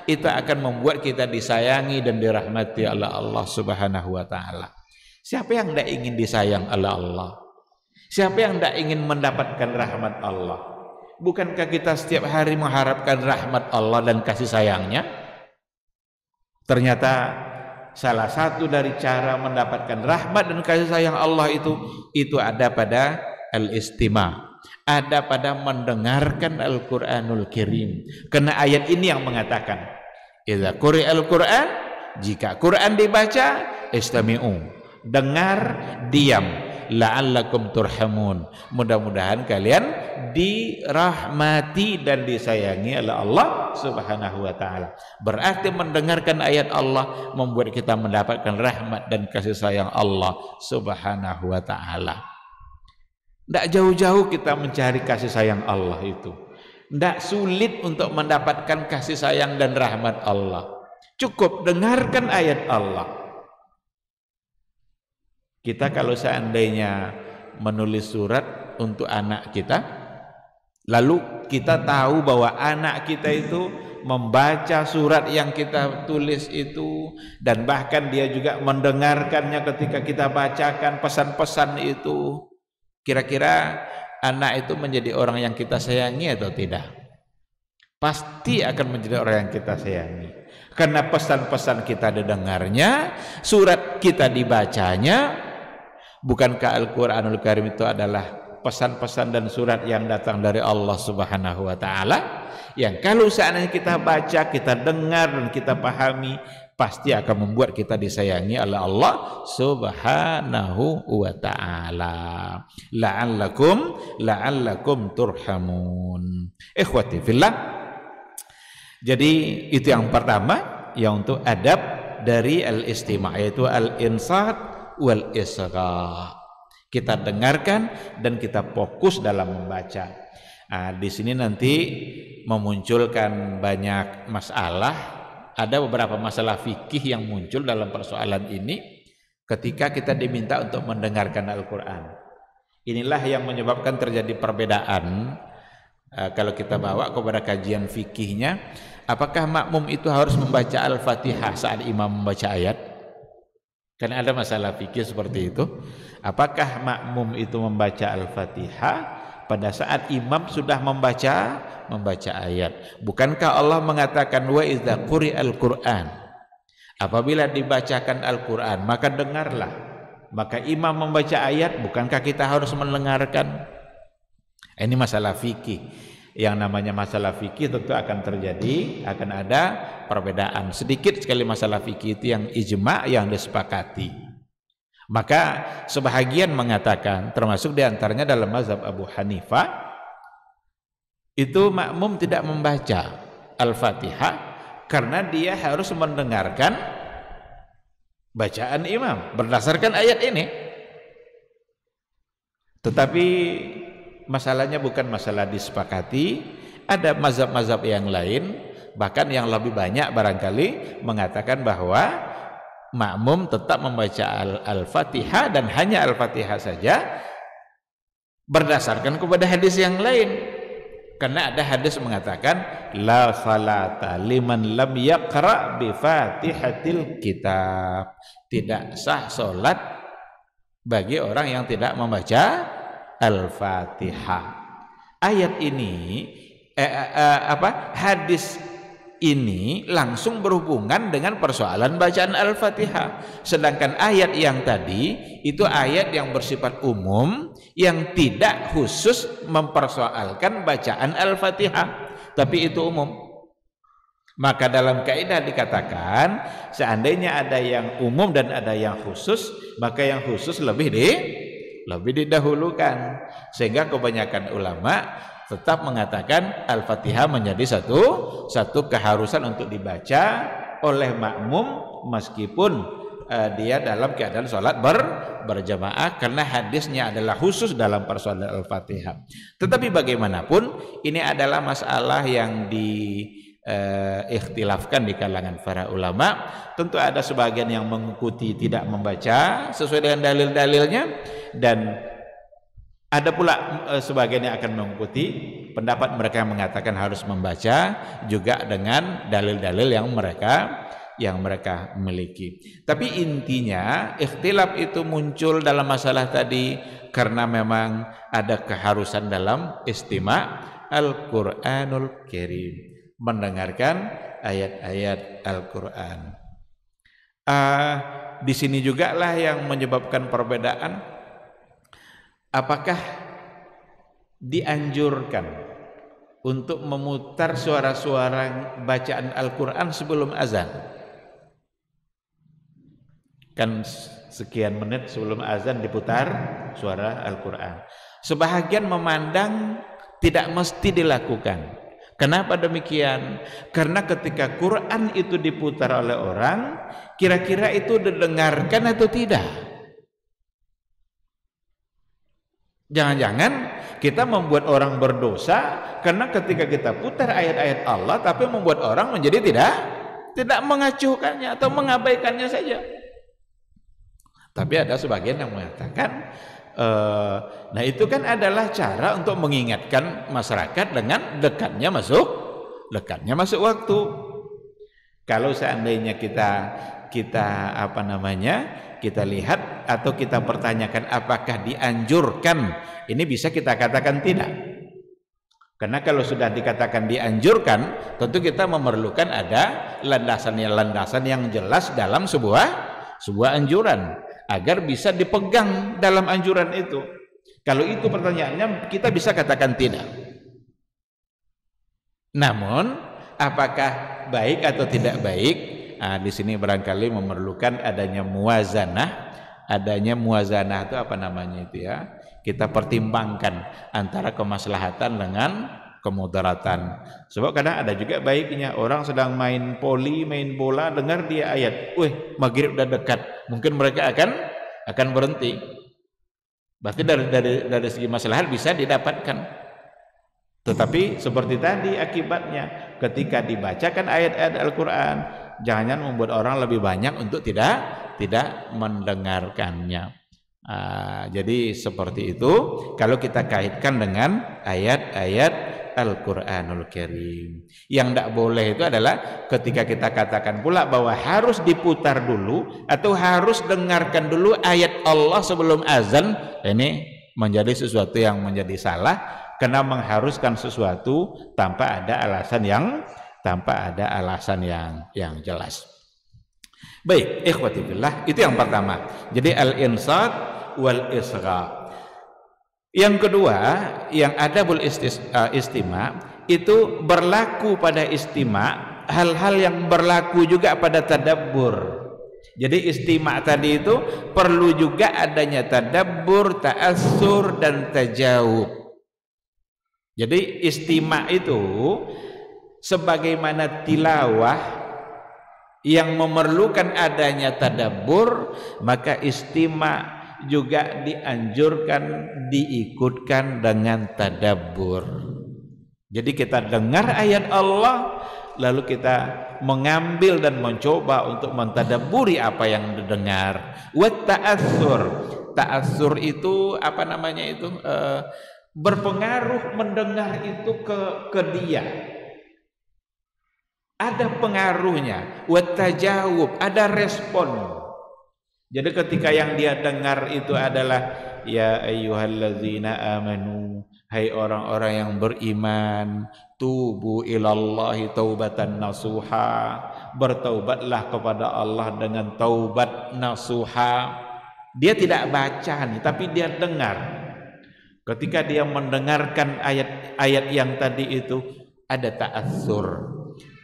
itu akan membuat kita disayangi dan dirahmati oleh Allah Subhanahu wa taala. Siapa yang tidak ingin disayang oleh Allah? Siapa yang tidak ingin mendapatkan rahmat Allah? Bukankah kita setiap hari mengharapkan rahmat Allah dan kasih sayangnya? Ternyata salah satu dari cara mendapatkan rahmat dan kasih sayang Allah itu ada pada al-istima', ada pada mendengarkan Al-Qur'anul Karim. Karena ayat ini yang mengatakan, idza quri'al Qur'an, jika Quran dibaca, istami'u, dengar, diam, la'allakum turhamun. Mudah-mudahan kalian dirahmati dan disayangi oleh Allah Subhanahu wa taala. Berarti mendengarkan ayat Allah membuat kita mendapatkan rahmat dan kasih sayang Allah Subhanahu wa taala. Tidak jauh-jauh kita mencari kasih sayang Allah itu. Tidak sulit untuk mendapatkan kasih sayang dan rahmat Allah. Cukup dengarkan ayat Allah. Kita kalau seandainya menulis surat untuk anak kita, lalu kita tahu bahwa anak kita itu membaca surat yang kita tulis itu, dan bahkan dia juga mendengarkannya ketika kita bacakan pesan-pesan itu, kira-kira anak itu menjadi orang yang kita sayangi atau tidak? Pasti akan menjadi orang yang kita sayangi, karena pesan-pesan kita didengarnya, surat kita dibacanya. Bukankah Al-Qur'anul Karim itu adalah pesan-pesan dan surat yang datang dari Allah Subhanahu wa taala, yang kalau seandainya kita baca, kita dengar dan kita pahami, pasti akan membuat kita disayangi oleh Allah Subhanahu wa taala. La'allakum turhamun. Ikhwati fillah. Jadi itu yang pertama, yang untuk adab dari al-istima', yaitu al-insat wal isra'. Kita dengarkan dan kita fokus dalam membaca. Nah, di sini nanti memunculkan banyak masalah. Ada beberapa masalah fikih yang muncul dalam persoalan ini ketika kita diminta untuk mendengarkan Al-Quran. Inilah yang menyebabkan terjadi perbedaan. Kalau kita bawa kepada kajian fikihnya, apakah makmum itu harus membaca Al-Fatihah saat imam membaca ayat? Karena ada masalah fikih seperti itu. Apakah makmum itu membaca Al-Fatihah pada saat imam sudah membaca ayat? Bukankah Allah mengatakan wa idza quri'al Qur'an, apabila dibacakan Al-Quran maka dengarlah. Maka imam membaca ayat, bukankah kita harus mendengarkan? Ini masalah fikih. Yang namanya masalah fikih tentu akan terjadi, akan ada perbedaan. Sedikit sekali masalah fikih itu yang ijma', yang disepakati. Maka sebahagian mengatakan, termasuk diantaranya dalam mazhab Abu Hanifah, itu makmum tidak membaca Al-Fatihah karena dia harus mendengarkan bacaan imam berdasarkan ayat ini. Tetapi masalahnya bukan masalah disepakati. Ada mazhab-mazhab yang lain, bahkan yang lebih banyak barangkali, mengatakan bahwa makmum tetap membaca Al-Fatihah dan hanya Al-Fatihah saja berdasarkan kepada hadis yang lain. Karena ada hadis mengatakan la salata liman lam yaqra bi Fatihatil kitab. Tidak sah salat bagi orang yang tidak membaca Al-Fatihah. Ayat ini hadis ini langsung berhubungan dengan persoalan bacaan Al-Fatihah. Sedangkan ayat yang tadi itu ayat yang bersifat umum yang tidak khusus mempersoalkan bacaan Al-Fatihah, tapi itu umum. Maka dalam kaidah dikatakan seandainya ada yang umum dan ada yang khusus, maka yang khusus lebih didahulukan. Sehingga kebanyakan ulama tetap mengatakan Al-Fatihah menjadi satu keharusan untuk dibaca oleh makmum meskipun dia dalam keadaan sholat berjamaah, karena hadisnya adalah khusus dalam persoalan Al-Fatihah. Tetapi bagaimanapun ini adalah masalah yang ikhtilafkan di kalangan para ulama. Tentu ada sebagian yang mengikuti tidak membaca sesuai dengan dalil-dalilnya, dan ada pula sebagian yang akan mengikuti pendapat mereka yang mengatakan harus membaca juga dengan dalil-dalil yang mereka miliki. Tapi intinya ikhtilaf itu muncul dalam masalah tadi karena memang ada keharusan dalam istima' Al-Qur'anul Karim, mendengarkan ayat-ayat Al-Quran. Di sini juga lah yang menyebabkan perbedaan. Apakah dianjurkan untuk memutar suara-suara bacaan Al-Quran sebelum azan? Kan sekian menit sebelum azan diputar suara Al-Quran. Sebahagian memandang tidak mesti dilakukan. Kenapa demikian? Karena ketika Quran itu diputar oleh orang, kira-kira itu didengarkan atau tidak? Jangan-jangan kita membuat orang berdosa karena ketika kita putar ayat-ayat Allah tapi membuat orang menjadi tidak mengacuhkannya atau mengabaikannya saja. Tapi ada sebagian yang mengatakan nah itu kan adalah cara untuk mengingatkan masyarakat dengan dekatnya masuk waktu. Kalau seandainya kita lihat atau kita pertanyakan apakah dianjurkan, ini bisa kita katakan tidak. Karena kalau sudah dikatakan dianjurkan, tentu kita memerlukan ada landasan yang jelas dalam sebuah anjuran agar bisa dipegang dalam anjuran itu. Kalau itu pertanyaannya, kita bisa katakan tidak. Namun, apakah baik atau tidak baik? Di sini barangkali memerlukan adanya muwazanah. Adanya muwazanah itu apa namanya itu ya? Kita pertimbangkan antara kemaslahatan dengan kemudaratan. Sebab kadang ada juga baiknya orang sedang main bola, dengar dia ayat, maghrib udah dekat, mungkin mereka akan berhenti. Berarti dari segi maslahat bisa didapatkan. Tetapi seperti tadi akibatnya ketika dibacakan ayat-ayat Al-Quran, jangan membuat orang lebih banyak untuk tidak mendengarkannya. Jadi seperti itu kalau kita kaitkan dengan ayat-ayat Al-Quranul Karim. Yang tidak boleh itu adalah ketika kita katakan pula bahwa harus diputar dulu atau harus dengarkan dulu ayat Allah sebelum azan. Ini menjadi sesuatu yang menjadi salah karena mengharuskan sesuatu tanpa ada alasan yang jelas. Baik, ikhwati fillah, itu yang pertama. Jadi al-insat wal isra. Yang kedua, yang adabul istima' itu berlaku pada istima' hal-hal yang berlaku juga pada tadabbur. Jadi istima' tadi itu perlu juga adanya tadabbur, ta'assur dan tajawub. Jadi istima' itu sebagaimana tilawah yang memerlukan adanya tadabbur, maka istima' juga dianjurkan diikutkan dengan tadabbur. Jadi kita dengar ayat Allah lalu kita mengambil dan mencoba untuk mentadabburi apa yang didengar. Wa ta'assur. Ta'assur itu apa namanya itu? Berpengaruh mendengar itu ke dia. Ada pengaruhnya. Wa tajawub, ada respon. Jadi ketika yang dia dengar itu adalah ya ayyuhallazina amanu, hai orang-orang yang beriman, tubu ilallahi taubatan nasuha, bertaubatlah kepada Allah dengan taubat nasuha. Dia tidak baca nih, tapi dia dengar. Ketika dia mendengarkan ayat-ayat yang tadi itu, ada ta'assur,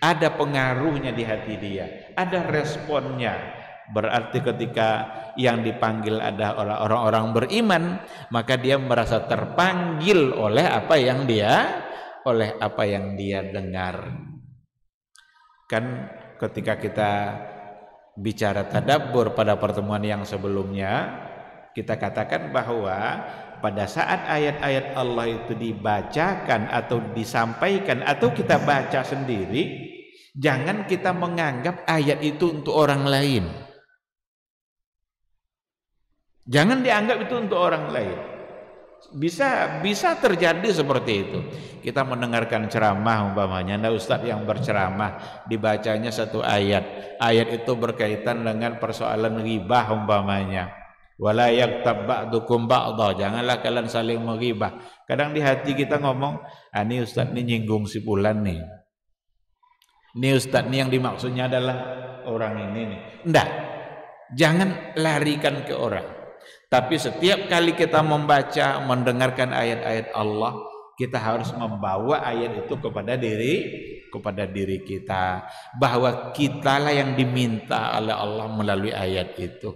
ada pengaruhnya di hati dia, ada responnya. Berarti ketika yang dipanggil ada orang-orang beriman, maka dia merasa terpanggil oleh apa yang dia dengar. Kan ketika kita bicara tadabbur pada pertemuan yang sebelumnya, kita katakan bahwa pada saat ayat-ayat Allah itu dibacakan atau disampaikan atau kita baca sendiri, jangan kita menganggap ayat itu untuk orang lain. Jangan dianggap itu untuk orang lain. Bisa terjadi seperti itu. Kita mendengarkan ceramah umpamanya, ada ustadz yang berceramah, dibacanya satu ayat. Ayat itu berkaitan dengan persoalan ghibah umpamanya. Wala yaktab ba'dukum ba'dha, janganlah kalian saling menghibah. Kadang di hati kita ngomong, ini ustadz ini nyinggung si fulan nih. Ini ustadz ini yang dimaksudnya adalah orang ini nih. Enggak. Jangan larikan ke orang. Tapi setiap kali kita membaca, mendengarkan ayat-ayat Allah, kita harus membawa ayat itu kepada diri kita, bahwa kitalah yang diminta oleh Allah melalui ayat itu.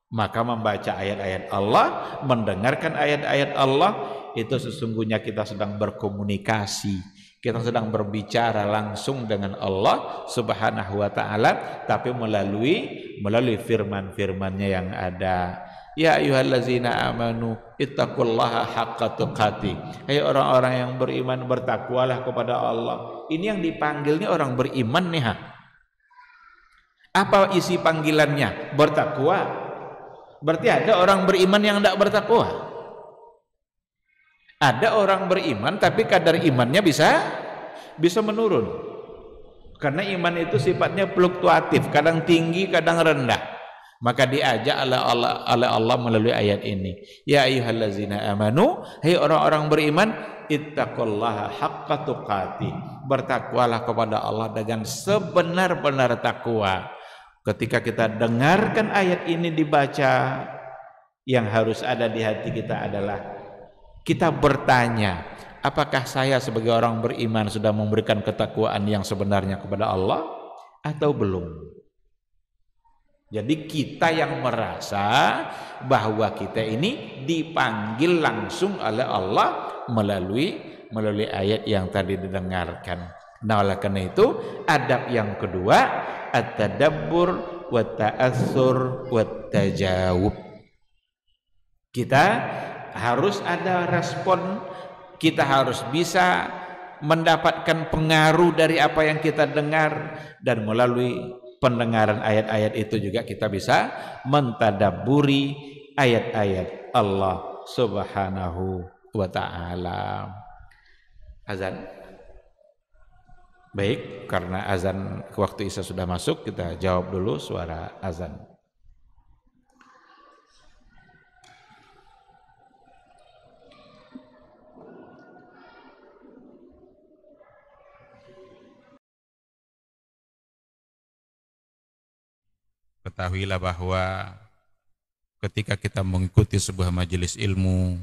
Maka membaca ayat-ayat Allah, mendengarkan ayat-ayat Allah, itu sesungguhnya kita sedang berkomunikasi, kita sedang berbicara langsung dengan Allah Subhanahu wa ta'ala, tapi melalui firman-firmannya yang ada. Ya ayyuhallazina amanu ittaqullaha haqqa tuqatih. Hai orang-orang yang beriman, bertakwalah kepada Allah. Ini yang dipanggilnya orang beriman nih. Apa isi panggilannya? Bertakwa. Berarti ada orang beriman yang tidak bertakwa. Ada orang beriman tapi kadar imannya bisa menurun. Karena iman itu sifatnya fluktuatif, kadang tinggi, kadang rendah. Maka diajak oleh Allah melalui ayat ini. Ya ayyuhallazina amanu, hai orang-orang beriman, ittaqullaha haqqa tuqatih. Bertakwalah kepada Allah dengan sebenar-benar takwa. Ketika kita dengarkan ayat ini dibaca, yang harus ada di hati kita adalah kita bertanya, apakah saya sebagai orang beriman sudah memberikan ketakwaan yang sebenarnya kepada Allah atau belum? Jadi kita yang merasa bahwa kita ini dipanggil langsung oleh Allah melalui ayat yang tadi didengarkan. Nah, oleh karena itu adab yang kedua, at-tadabbur wa ta'assur wa tajawub. Kita harus ada respon, kita harus bisa mendapatkan pengaruh dari apa yang kita dengar, dan melalui pendengaran ayat-ayat itu juga kita bisa mentadabburi ayat-ayat Allah Subhanahu wa ta'ala. Azan. Baik, karena azan waktu Isya sudah masuk, kita jawab dulu suara azan. Ketahuilah bahwa ketika kita mengikuti sebuah majelis ilmu,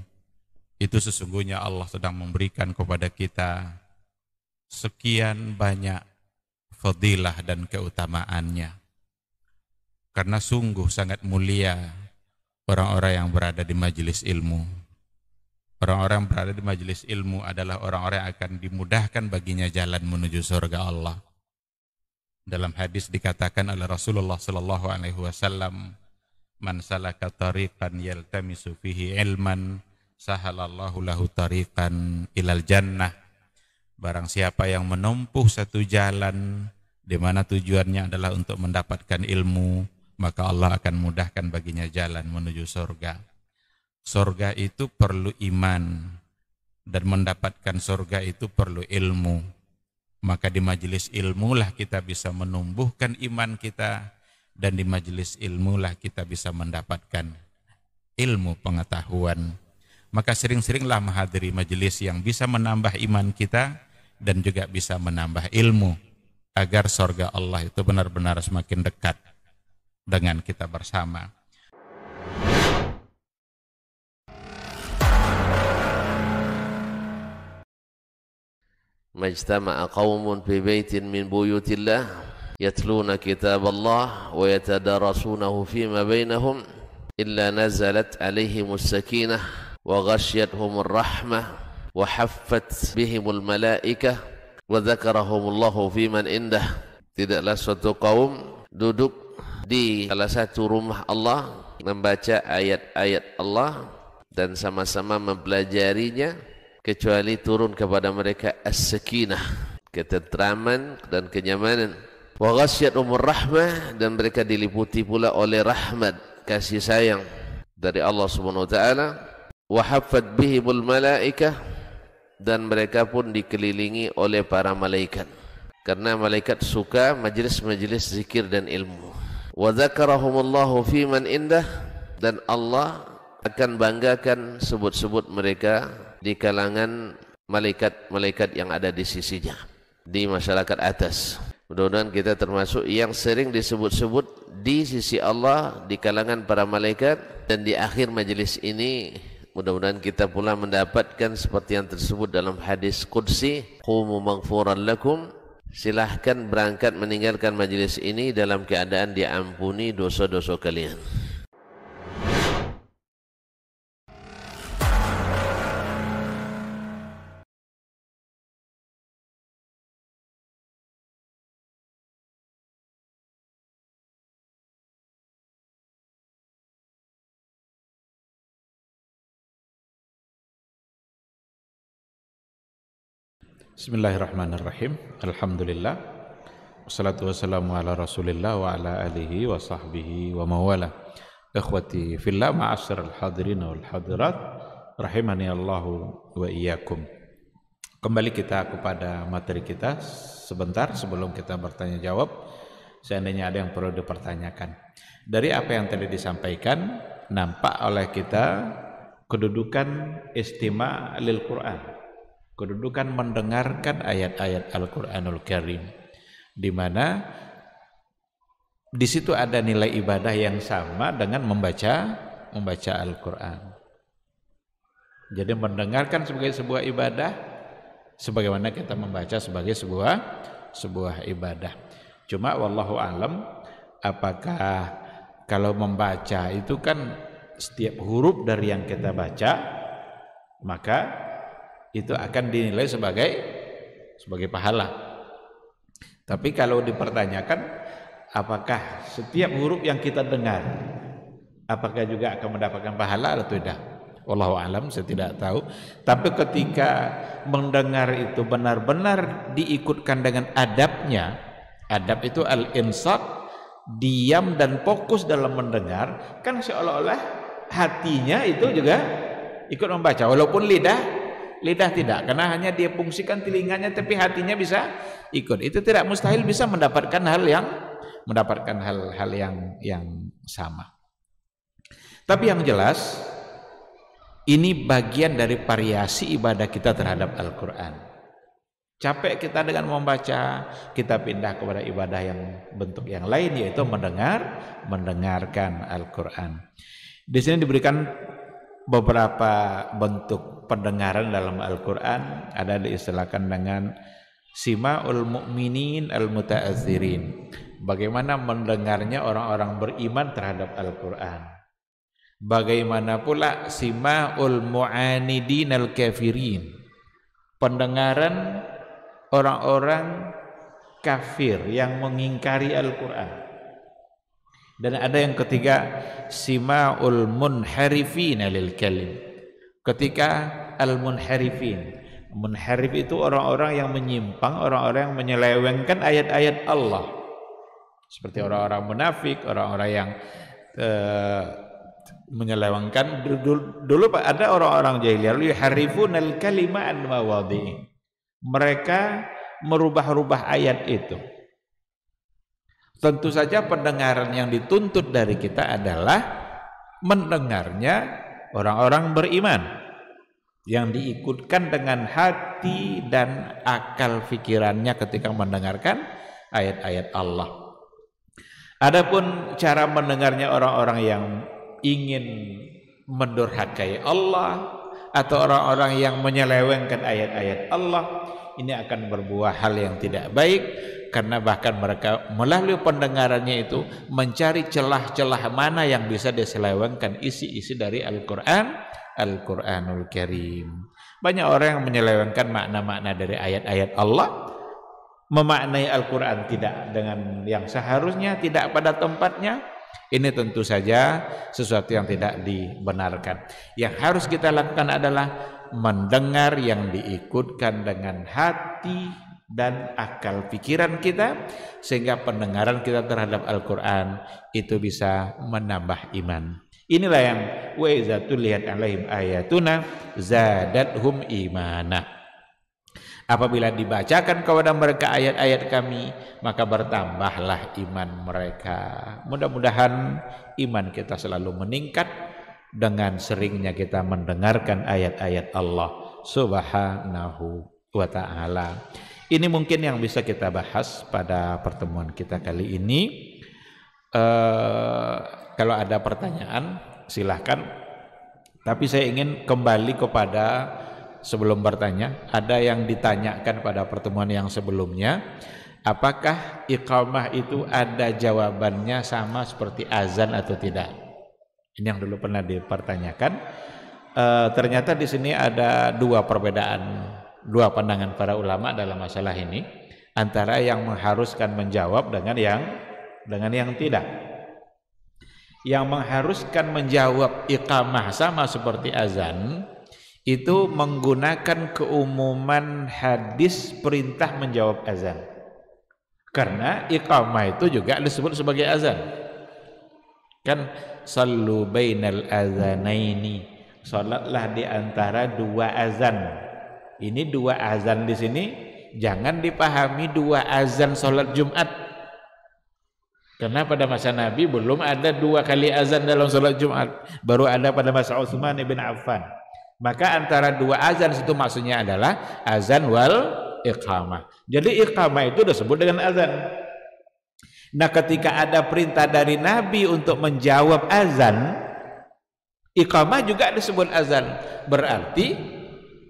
itu sesungguhnya Allah sedang memberikan kepada kita sekian banyak fadilah dan keutamaannya. Karena sungguh sangat mulia orang-orang yang berada di majelis ilmu. Orang-orang yang berada di majelis ilmu adalah orang-orang yang akan dimudahkan baginya jalan menuju surga Allah. Dalam hadis dikatakan oleh Rasulullah sallallahu alaihi wasallam, "Man salaka tariqan yaltamisu fihi ilman, sahalallahu lahu tariqan ilal jannah." Barang siapa yang menempuh satu jalan di mana tujuannya adalah untuk mendapatkan ilmu, maka Allah akan mudahkan baginya jalan menuju surga. Surga itu perlu iman, dan mendapatkan surga itu perlu ilmu. Maka di majelis ilmu lah kita bisa menumbuhkan iman kita, dan di majelis ilmu lah kita bisa mendapatkan ilmu pengetahuan. Maka sering-seringlah menghadiri majelis yang bisa menambah iman kita dan juga bisa menambah ilmu, agar surga Allah itu benar-benar semakin dekat dengan kita bersama. Majtama'a qaumun fi baitin min buyutillah yatluna kitaballah wa yatadarasunahu fima bainahum illa nazalat alaihimus sakinah wa ghasyiyatuhumur rahmah wa haffat bihimul malaikah wa dzakarahumullahu fiman indah. Tidaklah suatu kaum duduk di salah satu rumah Allah membaca ayat-ayat Allah dan sama-sama mempelajarinya, kecuali turun kepada mereka as-sakinah, ketentraman dan kenyamanan. Wa ghasyiyatuhumur rahmah, dan mereka diliputi pula oleh rahmat, kasih sayang dari Allah Subhanahu wa taala. Wa haffat bihimul malaikah, dan mereka pun dikelilingi oleh para malaikat, karena malaikat suka majelis-majelis zikir dan ilmu. Wa dzakarahumullahu fiman indah, dan Allah akan banggakan sebut-sebut mereka di kalangan malaikat-malaikat yang ada di sisinya, di masyarakat atas. Mudah-mudahan kita termasuk yang sering disebut-sebut di sisi Allah, di kalangan para malaikat, dan di akhir majelis ini mudah-mudahan kita pula mendapatkan seperti yang tersebut dalam hadis qudsi, qumu maghfuran lakum, silahkan berangkat meninggalkan majelis ini dalam keadaan diampuni dosa-dosa kalian. Bismillahirrahmanirrahim. Alhamdulillah. Wassalatu wassalamu ala Rasulillah wa ala alihi wa sahbihi wa mawala. Ikhwati fillah, ma'asyiral hadirin wal hadirat, rahimani Allahu wa iyyakum. Kembali kita kepada materi kita sebentar sebelum kita bertanya jawab, seandainya ada yang perlu dipertanyakan. Dari apa yang tadi disampaikan, nampak oleh kita kedudukan istima' lil Quran, kedudukan mendengarkan ayat-ayat Al-Quranul Karim, di mana di situ ada nilai ibadah yang sama dengan membaca Al-Quran. Jadi mendengarkan sebagai sebuah ibadah, sebagaimana kita membaca sebagai sebuah ibadah. Cuma wallahu alam, apakah kalau membaca itu kan setiap huruf dari yang kita baca, maka itu akan dinilai sebagai pahala. Tapi kalau dipertanyakan apakah setiap huruf yang kita dengar apakah juga akan mendapatkan pahala atau tidak, wallahu alam, saya tidak tahu. Tapi ketika mendengar itu benar-benar diikutkan dengan adabnya, adab itu al-insat, diam dan fokus dalam mendengar, kan seolah-olah hatinya itu juga ikut membaca, walaupun lidah tidak, karena hanya dia fungsikan telinganya tapi hatinya bisa ikut. Itu tidak mustahil bisa mendapatkan hal yang sama. Tapi yang jelas ini bagian dari variasi ibadah kita terhadap Al-Quran. Capek kita dengan membaca, kita pindah kepada ibadah yang bentuk yang lain, yaitu mendengarkan Al-Quran. Di sini diberikan beberapa bentuk pendengaran dalam Al-Quran. Ada diistilahkan dengan sima'ul mu'minin al-muta'azirin, bagaimana mendengarnya orang-orang beriman terhadap Al-Quran. Bagaimana pula sima'ul mu'anidin al-kafirin, pendengaran orang-orang kafir yang mengingkari Al-Quran. Dan ada yang ketiga, sima'ul munharifin lil kalim, ketika al-munharifin, munharif itu orang-orang yang menyimpang, orang-orang yang menyelewengkan ayat-ayat Allah, seperti orang-orang munafik, orang-orang yang menyelewengkan. Dulu ada orang-orang jahiliyah yuharrifun al-kalima an mawadhi'i, mereka merubah-rubah ayat itu. Tentu saja pendengaran yang dituntut dari kita adalah mendengarnya orang-orang beriman yang diikutkan dengan hati dan akal pikirannya ketika mendengarkan ayat-ayat Allah. Adapun cara mendengarnya orang-orang yang ingin mendurhakai Allah atau orang-orang yang menyelewengkan ayat-ayat Allah, ini akan berbuah hal yang tidak baik, karena bahkan mereka melalui pendengarannya itu mencari celah-celah mana yang bisa diselewengkan isi-isi dari Al-Quranul Karim. Banyak orang yang menyelewengkan makna-makna dari ayat-ayat Allah, memaknai Al-Quran tidak dengan yang seharusnya, tidak pada tempatnya. Ini tentu saja sesuatu yang tidak dibenarkan. Yang harus kita lakukan adalah mendengar yang diikutkan dengan hati dan akal pikiran kita, sehingga pendengaran kita terhadap Al-Quran itu bisa menambah iman. Inilah yang wa iza tuliyat alaihim ayatuna zadathum imana. Apabila dibacakan kepada mereka ayat-ayat kami, maka bertambahlah iman mereka. Mudah-mudahan iman kita selalu meningkat dengan seringnya kita mendengarkan ayat-ayat Allah Subhanahu wa ta'ala. Ini mungkin yang bisa kita bahas pada pertemuan kita kali ini. Kalau ada pertanyaan silahkan. Tapi saya ingin kembali kepada sebelum bertanya, ada yang ditanyakan pada pertemuan yang sebelumnya, apakah iqamah itu ada jawabannya sama seperti azan atau tidak? Ini yang dulu pernah dipertanyakan. Ternyata di sini ada dua perbedaan, dua pandangan para ulama dalam masalah ini, antara yang mengharuskan menjawab dengan yang tidak. Yang mengharuskan menjawab iqamah sama seperti azan itu menggunakan keumuman hadis perintah menjawab azan, karena iqamah itu juga disebut sebagai azan. Kan sallu bainal azanaini, salatlah di antara dua azan. Ini dua azan di sini jangan dipahami dua azan salat Jumat, karena pada masa Nabi belum ada dua kali azan dalam salat Jumat, baru ada pada masa Utsman bin Affan. Maka antara dua azan itu maksudnya adalah azan wal iqamah. Jadi iqamah itu disebut dengan azan. Nah, ketika ada perintah dari Nabi untuk menjawab azan, iqamah juga disebut azan. Berarti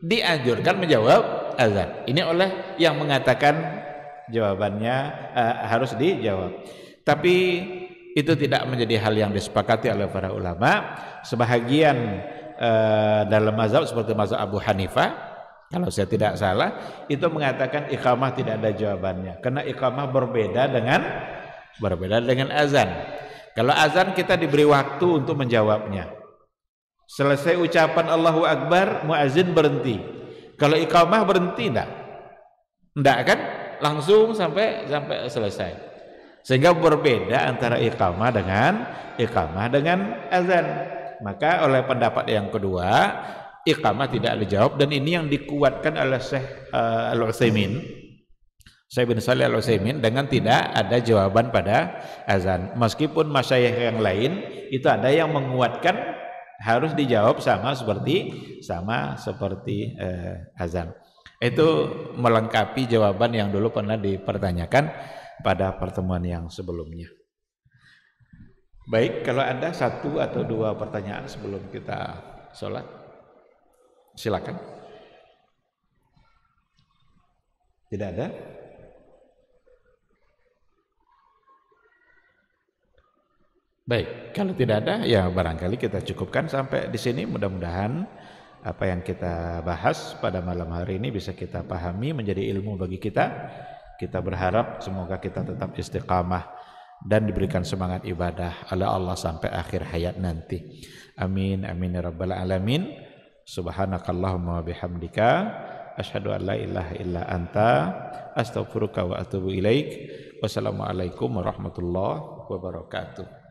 dianjurkan menjawab azan. Ini oleh yang mengatakan jawabannya harus dijawab. Tapi itu tidak menjadi hal yang disepakati oleh para ulama. Sebahagian dalam mazhab seperti mazhab Abu Hanifah, kalau saya tidak salah, itu mengatakan iqamah tidak ada jawabannya, karena iqamah berbeda dengan azan. Kalau azan kita diberi waktu untuk menjawabnya. Selesai ucapan Allahu Akbar, muazin berhenti. Kalau iqamah berhenti enggak kan? Langsung sampai selesai. Sehingga berbeda antara iqamah dengan azan. Maka oleh pendapat yang kedua, iqamah tidak dijawab, dan ini yang dikuatkan oleh Syekh Al-Utsaimin, Syekh bin Shalih Al-Utsaimin, dengan tidak ada jawaban pada azan. Meskipun masyayikh yang lain itu ada yang menguatkan harus dijawab sama seperti azan. Itu melengkapi jawaban yang dulu pernah dipertanyakan pada pertemuan yang sebelumnya. Baik, kalau ada satu atau dua pertanyaan sebelum kita sholat, silakan. Tidak ada? Baik, kalau tidak ada, ya barangkali kita cukupkan sampai di sini. Mudah-mudahan apa yang kita bahas pada malam hari ini bisa kita pahami, menjadi ilmu bagi kita. Kita berharap semoga kita tetap istiqamah dan diberikan semangat ibadah oleh Allah sampai akhir hayat nanti. Amin amin ya rabbal alamin. Subhanakallahumma wa bihamdika asyhadu an la ilaha illa anta astaghfiruka wa atubu ilaik. Wassalamualaikum warahmatullahi wabarakatuh.